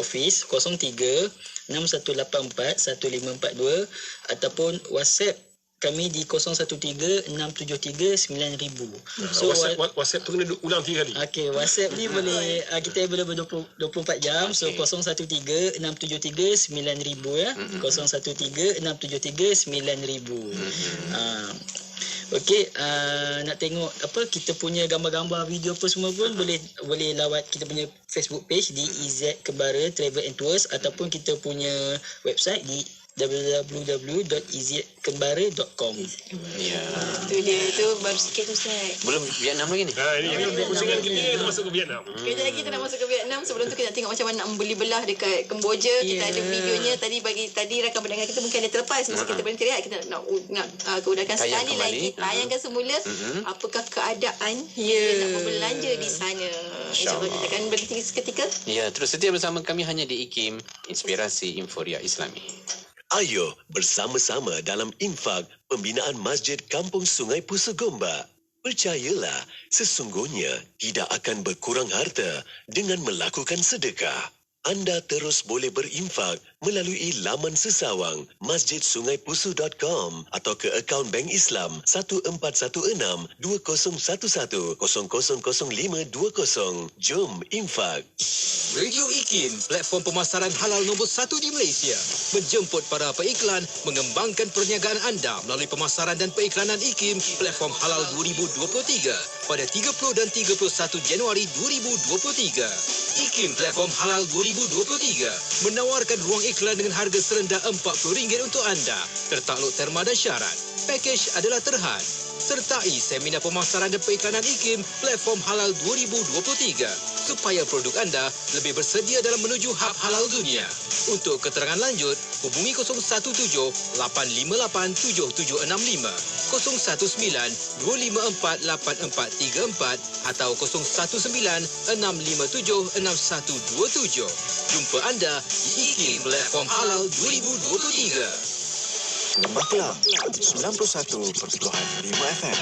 office 03 6184 1542 ataupun WhatsApp kami di 013 673 9000. So WhatsApp tu kena ulang 3 kali. Okey, WhatsApp ni boleh kita available 24 jam. So 013 673 9000 ya. 013 673 9000. Okey, nak tengok kita punya gambar-gambar video apa semua pun boleh lawat kita punya Facebook page di IZ Kembara Travel and Tours ataupun kita punya website di www.izkembara.com. Itu dia, itu baru sikit tu Ustaz. Belum Vietnam lagi ni. Ini pusingan kita masuk ke Vietnam. Kejap lagi kita nak masuk ke Vietnam. Sebelum tu kita nak tengok macam mana nak membeli belah dekat Kemboja. Kita ada videonya tadi rakan pendengar kita mungkin ada terlepas masa kita berhenti rehat. Kita nak kemudakan sekali lagi tayangkan semula apakah keadaan nak berbelanja di sana. InsyaAllah kita akan berhenti seketika. Ya, terus setia bersama kami hanya di IKIM, Inspirasi Inforia Islami. Ayo bersama-sama dalam infak pembinaan Masjid Kampung Sungai Pusu Gombak. Percayalah, sesungguhnya tidak akan berkurang harta dengan melakukan sedekah. Anda terus boleh berinfak melalui laman sesawang masjidsungai.pusu.com atau ke akaun Bank Islam 1416-2011-000520. Jom infak. Radio IKIM, platform pemasaran halal nombor 1 di Malaysia, menjemput para peiklan mengembangkan perniagaan anda melalui pemasaran dan peiklanan IKIM platform halal 2023 pada 30 dan 31 Januari 2023. IKIM platform halal 2023 menawarkan ruang iklan dengan harga serendah RM40 untuk anda. Tertakluk terma dan syarat. Pakej adalah terhad. Sertai seminar pemasaran dan peiklanan IKIM platform halal 2023 supaya produk anda lebih bersedia dalam menuju hub halal dunia. Untuk keterangan lanjut, hubungi 017-858-7765, 019-254-8434 atau 019-657-6127. Jumpa anda di IKIM platform halal 2023. Tembaklah 91.5 FM.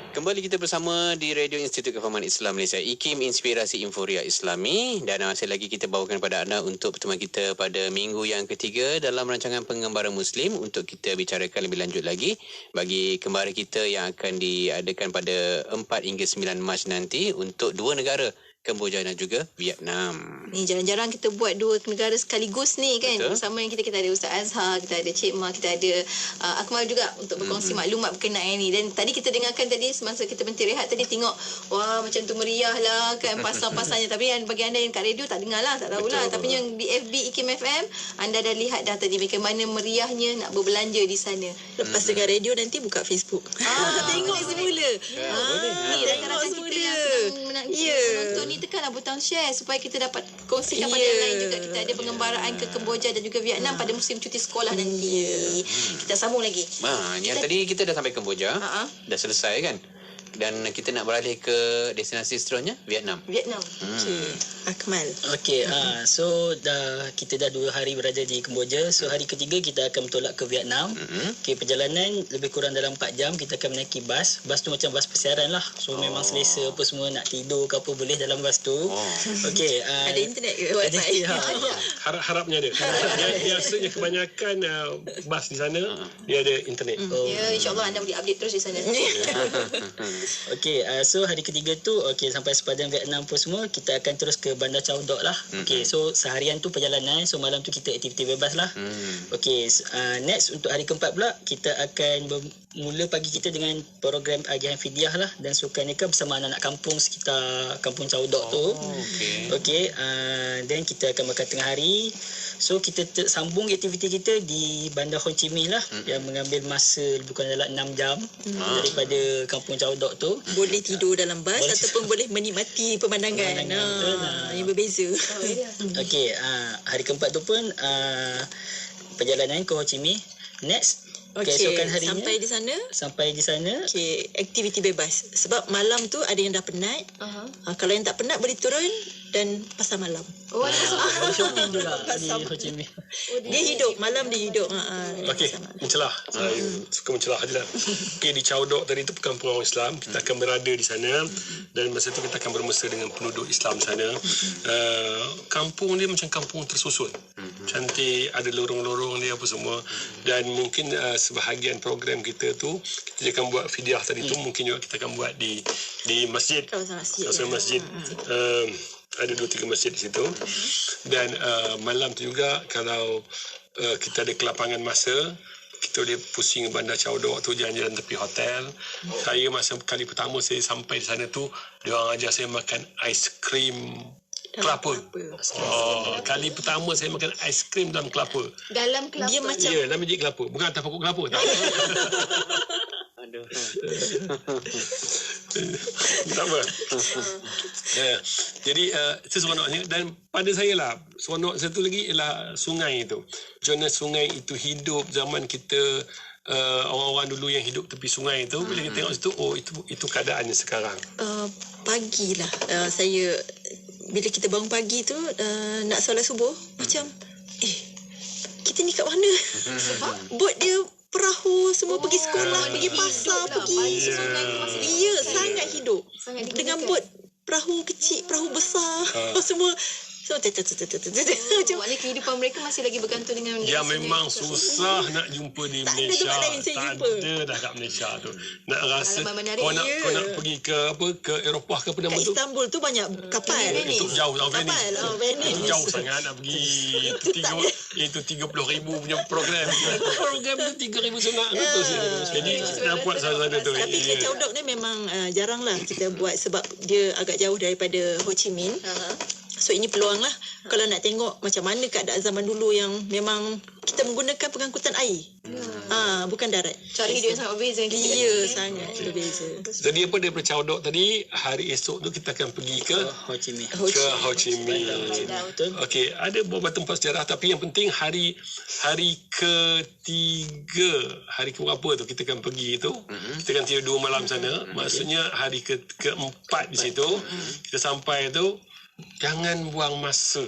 Kembali kita bersama di Radio Institut Kefahaman Islam Malaysia, IKIM, Inspirasi Inforia Islami, dan masih lagi kita bawakan kepada anda untuk pertemuan kita pada minggu yang ketiga dalam rancangan Pengembara Muslim untuk kita bicarakan lebih lanjut lagi bagi kembara kita yang akan diadakan pada 4 hingga 9 Mac nanti untuk dua negara, Kemboja dan juga Vietnam. Ni jarang-jarang kita buat dua negara sekaligus ni kan. Betul. Bersama yang kita ada Ustaz Azhar, kita ada Cik Ma, kita ada Akmal juga untuk berkongsi maklumat berkenaan ni. Dan tadi kita dengarkan tadi semasa kita berhenti rehat tadi, tengok wah macam tu meriah lah kan pasal-pasalnya. Tapi yang bagi anda yang kat radio tak dengar lah, tak tahulah. Tapi yang di FB IKIM FM, anda dah lihat dah tadi bagaimana meriahnya nak berbelanja di sana. Lepas dengar radio nanti buka Facebook. Tengok semula. Tengok semula. Menonton ni tekanlah butang share supaya kita dapat kongsikan pada yang lain juga. Kita ada pengembaraan ke Kemboja dan juga Vietnam pada musim cuti sekolah nanti. Kita sambung lagi. Yang tadi kita dah sampai Kemboja, dah selesai kan? Dan kita nak beralih ke destinasi seterusnya, Vietnam. Okey, Akmal. Okey, so kita dah 2 hari berada di Kemboja. So hari ketiga kita akan bertolak ke Vietnam. Okey, perjalanan lebih kurang dalam 4 jam. Kita akan menaiki bas. Bas tu macam bas persiaran lah. So memang selesa apa semua, nak tidur ke apa boleh dalam bas tu. Okey, ada internet ke? Wifi. Harapnya ada. Biasanya kebanyakan bas di sana dia ada internet. Ya, insya-Allah anda boleh update terus di sana. Okey, so hari ketiga tu sampai sepadan Vietnam pun semua, kita akan terus ke Bandar Chao Doc lah. Okey, so seharian tu perjalanan, so malam tu kita aktiviti bebas lah. Okey, next untuk hari keempat pula kita akan bermula pagi kita dengan program agihan fidyah lah dan sukan nikah bersama anak-anak kampung sekitar Kampung Chao Doc tu. Okey, then kita akan makan tengah hari. So kita sambung aktiviti kita di Bandar Ho Chi Minh lah, yang mengambil masa lebih kurang dalam 6 jam daripada Kampung Chao Doc tu. Boleh tidur dalam bas ataupun boleh menikmati pemandangan. Yang berbeza. Okey, hari keempat tu pun perjalanan ke Ho Chi Minh. Next, keesokan harinya sampai di sana. Okey, aktiviti bebas. Sebab malam tu ada yang dah penat. Kalau yang tak penat boleh turun dan pasar malam. Shopping juga di Ho Chi Minh. Dia hidup, malam dia hidup. Okey, mencelah. Saya suka mencelah je lah. Okey, di Chao Doc tadi tu perkampungan orang Islam. Kita akan berada di sana dan masa tu kita akan bermesra dengan penduduk Islam sana. Kampung dia macam kampung tersusun. Cantik, ada lorong-lorong dia apa semua. Dan mungkin sebahagian program kita tu, kita akan buat fidyah tadi tu, mungkin juga kita akan buat di masjid. Kawasan masjid. Ada 2-3 masjid di situ. Dan malam tu juga kalau kita ada kelapangan masa, kita boleh pusing Bandar Chao Doc tu, jalan-jalan tepi hotel. Saya masa kali pertama saya sampai di sana tu, dia orang ajar saya makan aiskrim kelapa. Kali pertama saya makan aiskrim dalam kelapa. Dalam kelapa. Dia macam dalam biji kelapa, bukan atas pokok kelapa. Tak. Tak apa. Jadi itu seronoknya. Dan pada saya lah, seronok satu lagi ialah sungai itu. Macam mana sungai itu hidup zaman kita, orang-orang dulu yang hidup tepi sungai itu. Bila kita tengok situ, itu keadaannya sekarang. Pagilah saya, bila kita bangun pagi tu nak solat subuh, macam kita kita ni kat mana? Bot dia, perahu, semua pergi sekolah, pergi pasar, pergi semua. Ya, sangat hidup. Dengan bot, perahu kecil, perahu besar, semua. So, maknanya kehidupan mereka masih lagi bergantung dengan Ya memang susah nak jumpa di Malaysia. Tak ada dah kat Malaysia tu. Nak rasa kau nak pergi ke Eropah ke apa nama tu? Istanbul tu banyak kapal. Itu jauh Venice. Venice. Jauh sangat nak pergi. Itu 30,000 punya program. Program tu 3,000 senak betul sih. Jadi nak buat sana tu. Tapi Kicau Dok ni memang jarang lah kita buat sebab dia agak jauh daripada Ho Chi Minh. So ini peluang lah kalau nak tengok macam mana keadaan zaman dulu yang memang kita menggunakan pengangkutan air. Bukan darat. Cara hidup yang sangat berbeza. Ya, sangat berbeza. Jadi apa daripada Chow Dok tadi, hari esok tu kita akan pergi ke Ho Chi Minh. Ho Chi Minh. Okey, ada beberapa tempat sejarah tapi yang penting hari ketiga, hari keberapa tu kita akan pergi tu. Kita akan tidur 2 malam sana. Maksudnya hari keempat di situ kita sampai tu. Jangan buang masa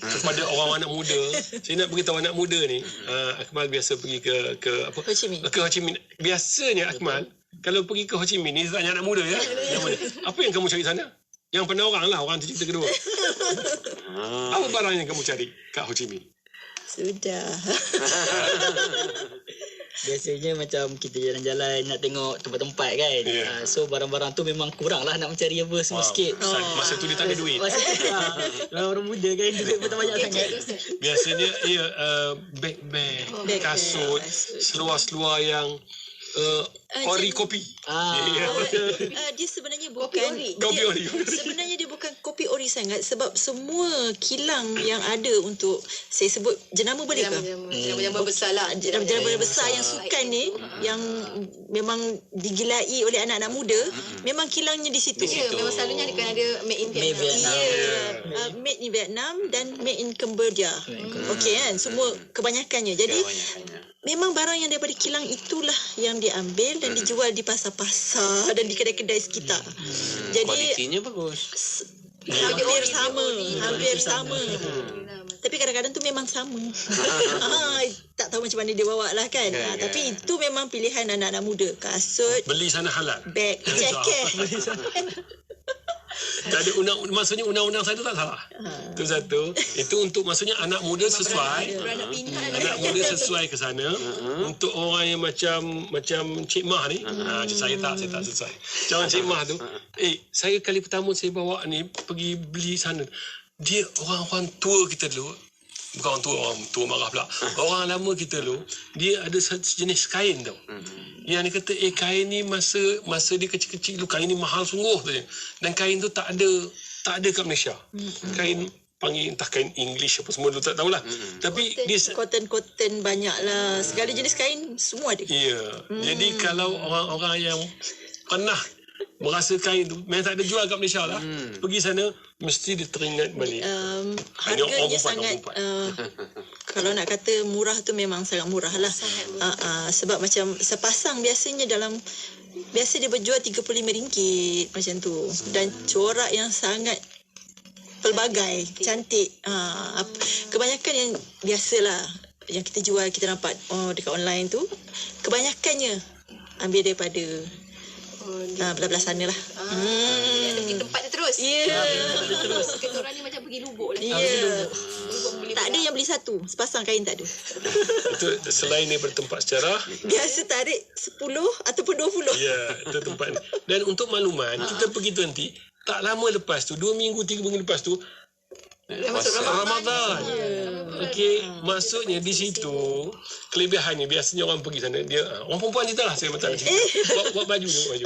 kepada orang anak muda. Saya nak beritahu anak muda ni, Akmal biasa pergi ke apa? Ho Chi Minh. Ke Ho Chi Minh. Biasanya Akmal kalau pergi ke Ho Chi Minh ni tanya anak muda ya. Apa yang kamu cari sana? Yang pernah orang tu cerita kedua. Apa barang yang kamu cari kat Ho Chi Minh? Sudah. Biasanya macam kita jalan-jalan nak tengok tempat-tempat kan. So barang-barang tu memang kurang lah nak mencari apa semua sikit. Masa tu dia tak ada duit. Orang muda kan duit pun tak banyak sangat. Biasanya beg, kasut, seluar-seluar yang ori kopi. Dia sebenarnya bukan kopi ori. Sebenarnya dia bukan kopi ori sangat sebab semua kilang yang ada untuk saya sebut jenama boleh ke? Jenama besar lah. Jenama besar yang sukan ni yang memang digilai oleh anak-anak muda, memang kilangnya di situ. Ya, memang selalunya akan ada made in Vietnam. Made in Vietnam dan made in Cambodia. Okey kan? Semua kebanyakannya. Jadi memang barang yang daripada kilang itulah yang diambil dan dijual di pasar-pasar dan di kedai-kedai sekitar. Jadi kualitinya bagus. Hampir sama. Tapi kadang-kadang tu memang sama. Tak tahu macam mana dia bawa lah kan. Tapi itu memang pilihan anak-anak muda. Kasut, beli sana halal. Beg, jaket. Tak ada maksudnya undang-undang saya tu tak salah. Itu satu. Itu untuk maksudnya anak muda sesuai. Anak muda sesuai ke sana. Untuk orang yang macam Cik Mah ni. Saya tak sesuai. Jangan Cik Mah tu. Saya kali pertama saya bawa ni pergi beli sana. Dia orang-orang tua kita dulu. Bukan orang tua marah pula. Orang lama kita dulu, dia ada sejenis kain tau. Yang dia kata, kain ni masa dia kecil-kecil dulu, kain ni mahal sungguh tu. Dan kain tu tak ada kat Malaysia. Kain panggil entah kain English apa semua dulu tak tahulah. Tapi dia cotton banyak lah. Segala jenis kain semua ada. Ya. Jadi kalau orang-orang yang pernah merasa kain tu memang tak ada jual kat Malaysia lah. Pergi sana mesti dia teringat balik. Harganya sangat kalau nak kata murah tu memang sangat murah lah. Sebab macam sepasang biasanya biasa dia berjual RM35 macam tu. Dan corak yang sangat pelbagai, cantik. Kebanyakan yang biasalah yang kita jual, kita nampak dekat online tu, kebanyakannya ambil daripada belah-belah sana lah. Dia pergi tempat dia terus. Terus. Kita orang ni macam pergi lubuk lah. Tak ada yang beli satu. Sepasang kain tak ada. Itu selain daripada tempat sejarah. Biasa tarik 10 ataupun 20. Ya, itu tempat ni. Dan untuk makluman, kita pergi tu nanti, tak lama lepas tu, 2 minggu, 3 minggu lepas tu, Ramadan. Okey, maksudnya di situ kelebihannya biasanya orang pergi sana dia orang perempuan cerita lah saya macam buat baju tu baju.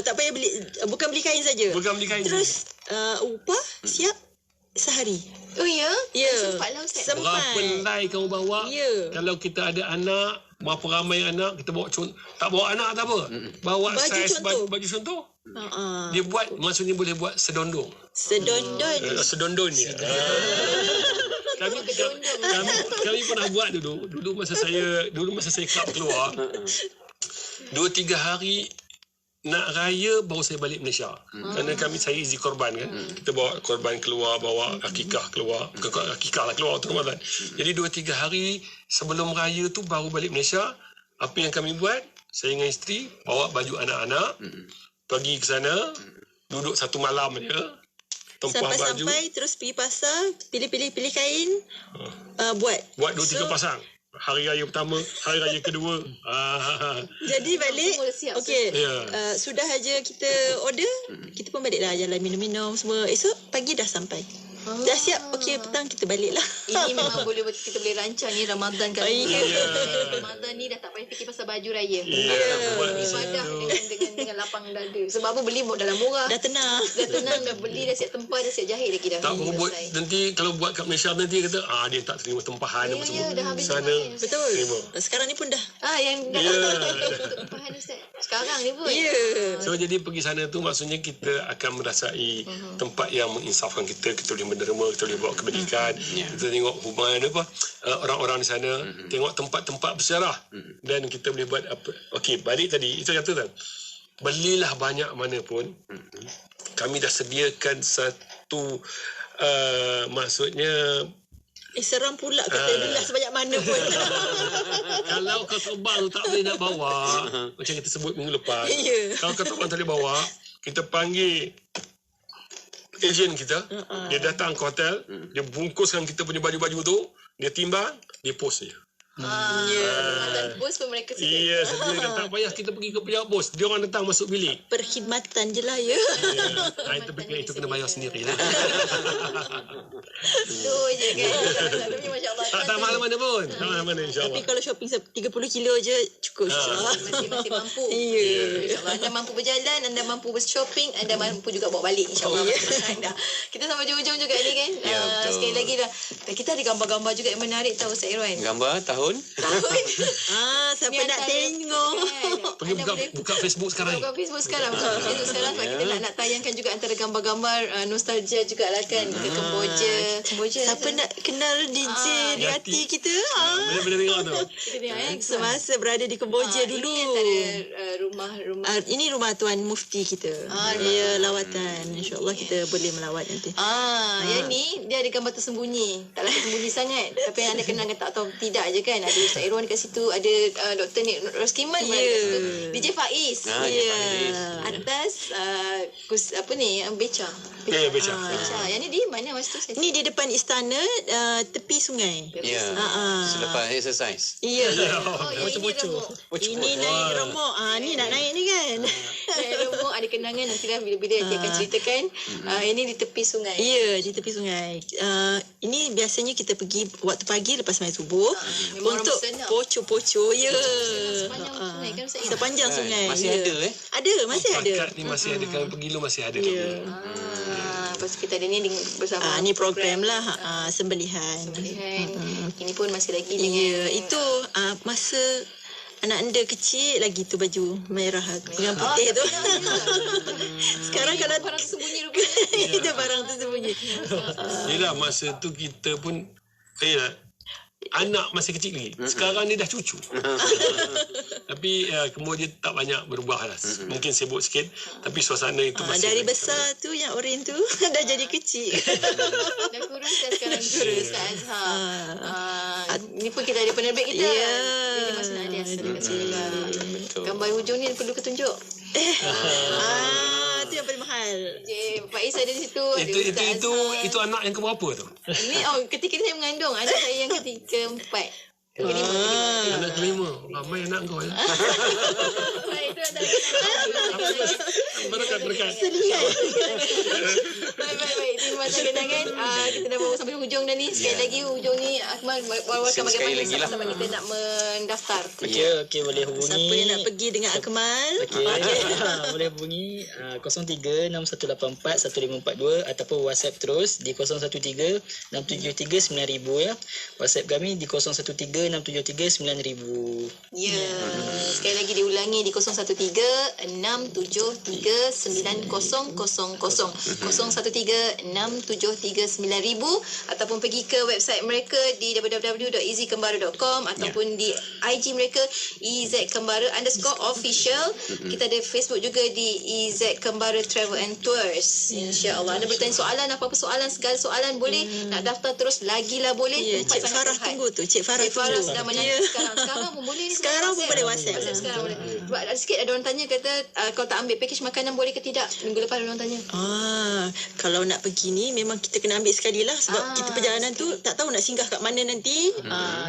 Tak payah beli, bukan beli kain saja. Bukan beli kain. Terus upah siap sehari. Oh ya? Sempatlah Ustaz. Berapa helai kamu bawa? Kalau kita ada anak, berapa ramai anak, kita bawa tak bawa anak tak apa. Bawa saiz baju contoh. Dia buat, maksudnya boleh buat sedondong. Sedondon ni. Kami pernah buat dulu masa saya kelab keluar. 2-3 hari nak raya baru saya balik Malaysia. Kerana saya izi korban kan. Kita bawa korban keluar, bawa akikah keluar. Akikah lah keluar waktu Ramadan. Jadi 2-3 hari sebelum raya tu baru balik Malaysia. Apa yang kami buat, saya dengan isteri bawa baju anak-anak, pergi ke sana, duduk satu malam je. Sampai terus pergi pasar, pilih kain, buat 2-3 pasang. Hari raya pertama, hari raya kedua. Jadi balik, okey. Yeah. Sudah aja kita order, kita pun baliklah jalan minum-minum semua. Esok pagi dah sampai. Dah siap, okey petang kita balik lah. Ini memang kita boleh rancang ni Ramadan kali ni. Ramadan ni dah tak payah fikir pasal baju raya. Ibadah dengan lapang dada. Sebab apa beli dalam murah. Dah tenang, dah beli, dah siap tempah, dah siap jahit lagi dah. Tak berbuat nanti kalau buat kat Malaysia nanti kata dia tak terima tempahan apa semua. Dah habis sana. Betul. Sekarang ni pun dah. Yang dah tempahan Ustaz. Sekarang ni pun. So jadi pergi sana tu maksudnya kita akan merasai tempat yang menginsafkan kita boleh menderma, kita boleh bawa kebajikan, kita tengok hubungan orang-orang di sana, tengok tempat-tempat bersejarah dan kita boleh buat apa. Okey, balik tadi itu kata kan. Belilah banyak mana pun. Kami dah sediakan satu maksudnya seram pula kata belilah sebanyak mana pun. Kalau kau terbang tak boleh nak bawa, macam kita sebut minggu lepas. Kalau kau terbang tak boleh bawa, kita panggil ejen kita, dia datang ke hotel, dia bungkuskan kita punya baju-baju tu, dia timbang, dia post je. Bos pun mereka sedia. Sedia. Tak payah kita pergi ke pihak bos. Dia orang datang masuk bilik. Perkhidmatan je lah ya. Itu kena bayar sendiri lah. Itu je kan. Tapi masya-Allah. Tak mana-mana pun. Tak mana-mana insya-Allah. Tapi kalau shopping 30 kilo je cukup insya-Allah. Masih mampu. Insya-Allah anda mampu berjalan, anda mampu bershopping, anda mampu juga bawa balik insya-Allah. Kita sampai hujung juga ni kan. Sekali lagi dah. Kita ada gambar-gambar juga yang menarik tahu Ustaz Irwan. Gambar tahun. Siapa nak tengok. Pergi buka Facebook sekarang. Buka Facebook sekarang. Sebab kita nak tayangkan juga antara gambar-gambar nostalgia jugalah kan ke Kemboja. Siapa nak kenal DJ di hati kita? Boleh tengok tu. Semasa berada di Kemboja dulu. Ini antara rumah. Ini rumah Tuan Mufti kita. Dia lawatan. InsyaAllah kita boleh melawat nanti. Yang ni dia ada gambar tersembunyi. Taklah tersembunyi sangat. Tapi yang anda kenal tak tahu tidak je kan. Ada Ustaz Irwan kat situ, ada Dr. Nik Roskiman kat situ, DJ Faiz. Atas Beca. Beca. Yang ni di mana masa tu? Ni di depan istana, tepi sungai. Selepas exercise. Ini naik remuk. Ni nak naik ni kan. Naik remuk ada kenangan nantilah bila-bila dia akan ceritakan. Ini di tepi sungai. Ya, di tepi sungai. Ini biasanya kita pergi waktu pagi lepas main subuh untuk poco-poco. Sepanjang sungai kan Ustaz? Sepanjang sungai. Masih ada Ada, masih ada. Pakat ni masih ada. Kalau pergi lu masih ada. Lepas kita ada ni bersama. Ni program lah sembelihan. Ini pun masih lagi dengan itu masa anak anda kecil lagi tu baju merah dengan putih tu. Sekarang kalau barang tersembunyi rupanya. Itu barang tersembunyi. Yelah masa tu kita pun anak masih kecil lagi. Sekarang ni dah cucu. Tapi kemudian tak banyak berubah lah. Mungkin sibuk sikit. Tapi suasana itu masih dari besar tu yang oren tu dah jadi kecil. Dah kurus dah sekarang kurus Ustaz Azhar. Ni pun kita ada penerbit kita. Dia Mas Nadia. Gambar hujung ni perlu ketunjuk. Itu yang paling mahal. Faiz ada di situ. Itu anak yang keberapa tu? Ini ketika saya mengandung. Anak saya yang keempat. Anak kelima. Ramai anak kau ya. Berkat. Selingan. Baik. Terima kasih kenangan. Kita dah bawa sampai hujung dah ni. Sekali lagi hujung ni Akmal bawakan bagaimana sama-sama kita nak mendaftar. Okey boleh hubungi. Siapa yang nak pergi dengan Akmal? Boleh hubungi 0361841542 ataupun WhatsApp terus di 0136739000 ya. WhatsApp kami di 0136739000. Ya. Sekali lagi diulangi di 0136739000. 0136739000. ataupun pergi ke website mereka di www.easykembara.com ataupun di IG mereka EZ_Kembara_official. Kita ada Facebook juga di EZ Kembara Travel and Tours. InsyaAllah. Anda bertanya soalan, apa-apa soalan, segala soalan boleh. Nak daftar terus lagi lah boleh. Cik Farah tunggu tu. Cik Farah sedang menyanyi sekarang pun boleh ni. Sekarang pun boleh WhatsApp. Sekarang boleh. Sebab ada sikit ada orang tanya kata kalau tak ambil package makanan boleh ke tidak? Minggu lepas ada orang tanya. Kalau nak pergi ni memang kita kena ambil sekali lah sebab kita perjalanan tu tak tahu nak singgah kat mana nanti.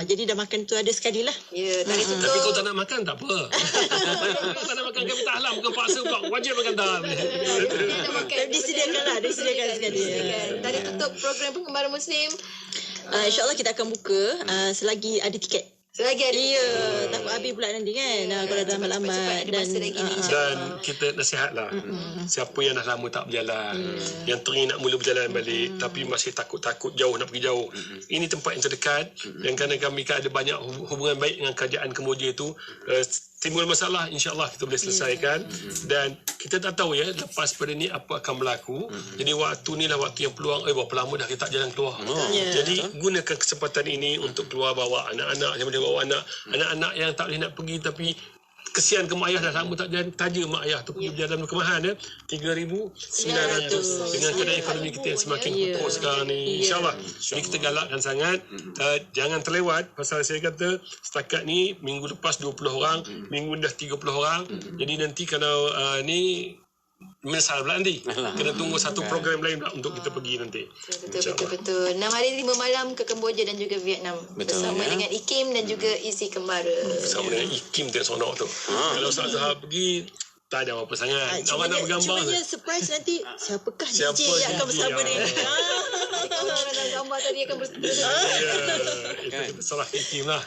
Jadi dah makan tu ada sekali lah. Ya, tarikh tutup. Tapi kalau tak nak makan tak apa. Kalau tak nak makan kami tak halang, bukan paksa pula. Wajib makan tak. Disediakan lah, disediakan sekali. Tarikh tutup program Pengembara Muslim. InsyaAllah kita akan buka selagi ada tiket. Selagi ada. Ya, takut habis pula nanti kan. Kalau dah lambat dan kita nasihatlah. Siapa yang dah lama tak berjalan, yang teringin nak mula berjalan balik tapi masih takut-takut jauh nak pergi jauh. Ini tempat yang terdekat dan kerana kami ada banyak hubungan baik dengan kerajaan Kemboja tu, timbul masalah insya-Allah kita boleh selesaikan dan kita tak tahu ya lepas pada ni apa akan berlaku. Jadi waktu ni lah waktu yang peluang berapa lama dah kita tak jalan keluar. Jadi gunakan kesempatan ini untuk keluar bawa anak-anak, yang boleh bawa anak-anak yang tak boleh nak pergi tapi kesian ke mak ayah dah lama tak jalan, taja mak ayah tu pergi berjalan kemahan 3,900 dengan keadaan ekonomi kita yang semakin kukuh sekarang ni insya-Allah. Jadi kita galakkan sangat jangan terlewat pasal saya kata setakat ni minggu lepas 20 orang, minggu dah 30 orang. Jadi nanti kalau ni menyesal pula nanti. Kena tunggu satu program lain pula untuk kita pergi nanti. Betul. 6 hari 5 malam ke Kemboja dan juga Vietnam. Bersama dengan IKIM dan juga Easy Kembara. Bersama dengan IKIM tu yang sonok tu. Kalau Ustaz pergi tak ada apa sangat. Awak nak bergambar. Cuma dia surprise nanti siapakah DJ yang akan bersama dengan ini. Orang dalam gambar tadi akan bersama. Itu salah IKIM lah.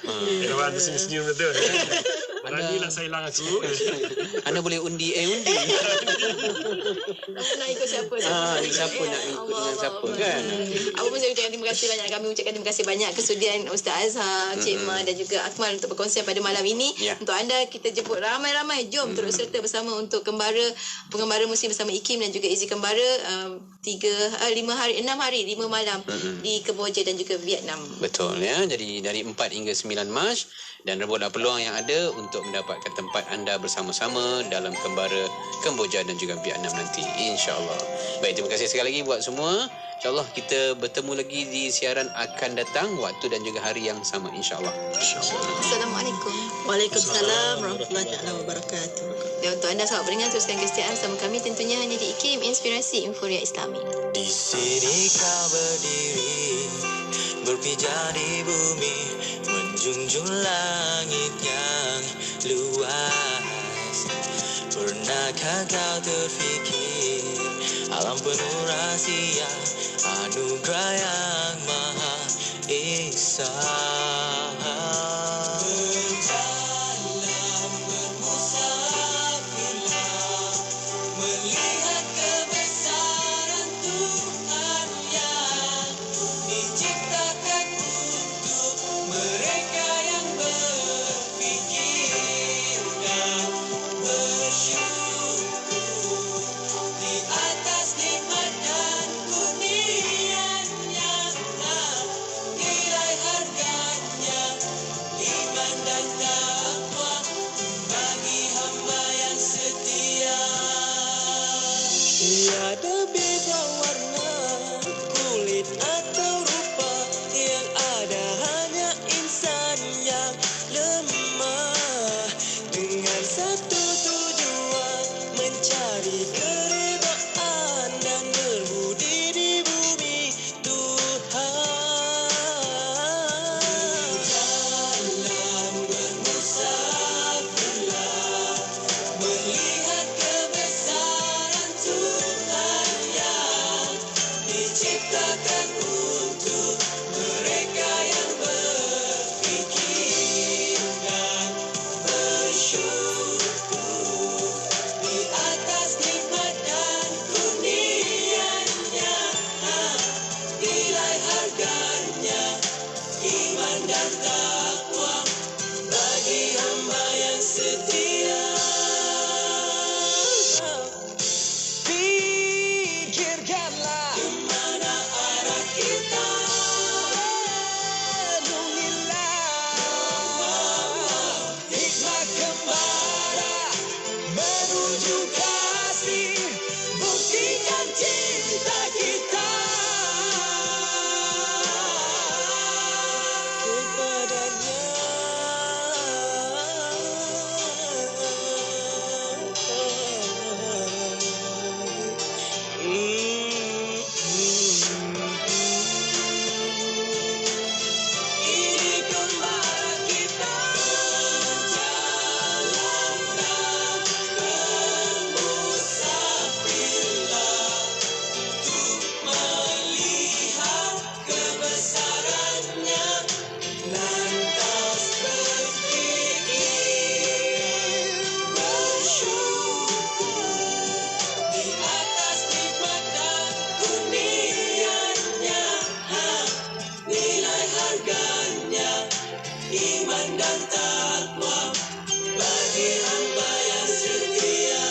Kalau ada senyum-senyum betul. Beranilah saya hilang aku. Anda boleh undi. Nak ikut siapa? Siapa nak ikut dengan siapa kan? Apa pun saya ucapkan terima kasih banyak. Kami ucapkan terima kasih banyak kesudian Ustaz Azhar, Cik Ma dan juga Akmal untuk berkongsi pada malam ini. Untuk anda kita jemput ramai-ramai. Jom turut serta bersama untuk Pengembara Muslim bersama IKIM dan juga Easy Kembara 6 hari 5 malam di Kemboja dan juga Vietnam. Betul ya. Jadi dari 4 hingga 9 Mac dan rebutlah peluang yang ada untuk mendapatkan tempat anda bersama-sama dalam Kembara Kemboja dan juga Vietnam nanti insya-Allah. Baik, terima kasih sekali lagi buat semua. InsyaAllah kita bertemu lagi di siaran akan datang waktu dan juga hari yang sama insyaAllah. Assalamualaikum. Waalaikumsalam warahmatullahi wabarakatuh. Dan untuk anda sahabat pendengar, teruskan kesetiaan sama kami tentunya hanya di IKIM, Inspirasi Inforia Islami. Di sini kau berdiri, berpijak di bumi, menjunjung langit yang luas. Pernahkah kau terfikir alam penuh rahsia, anugerah yang maha esa. Berjalan bermusafirlah, melihat kebesaran Tuhan yang diciptakan untuk mereka yang berfikir dan bersyukur di atas nikmat dan kurniaan yang nilai harganya iman dan takwa bagi hamba yang setia. Tiada beza warna kulit atau rupa, yang ada hanya insan yang lemah dengan satu tujuan, mencari keridhaan dan berbudi di bumi Tuhan. Berjalan bermusafirlah, melihat kebesaran Tuhan yang diciptakan untuk mereka yang berfikir dan bersyukur di atas nikmat kita kepadanya. Ini gembala kita jalankan bermusafirlah untuk melihat kebesarannya, lantas berpikir bersyukur di atas nikmat dan kurnianya. Nilai harganya iman dan takwa bagi hamba yang setia.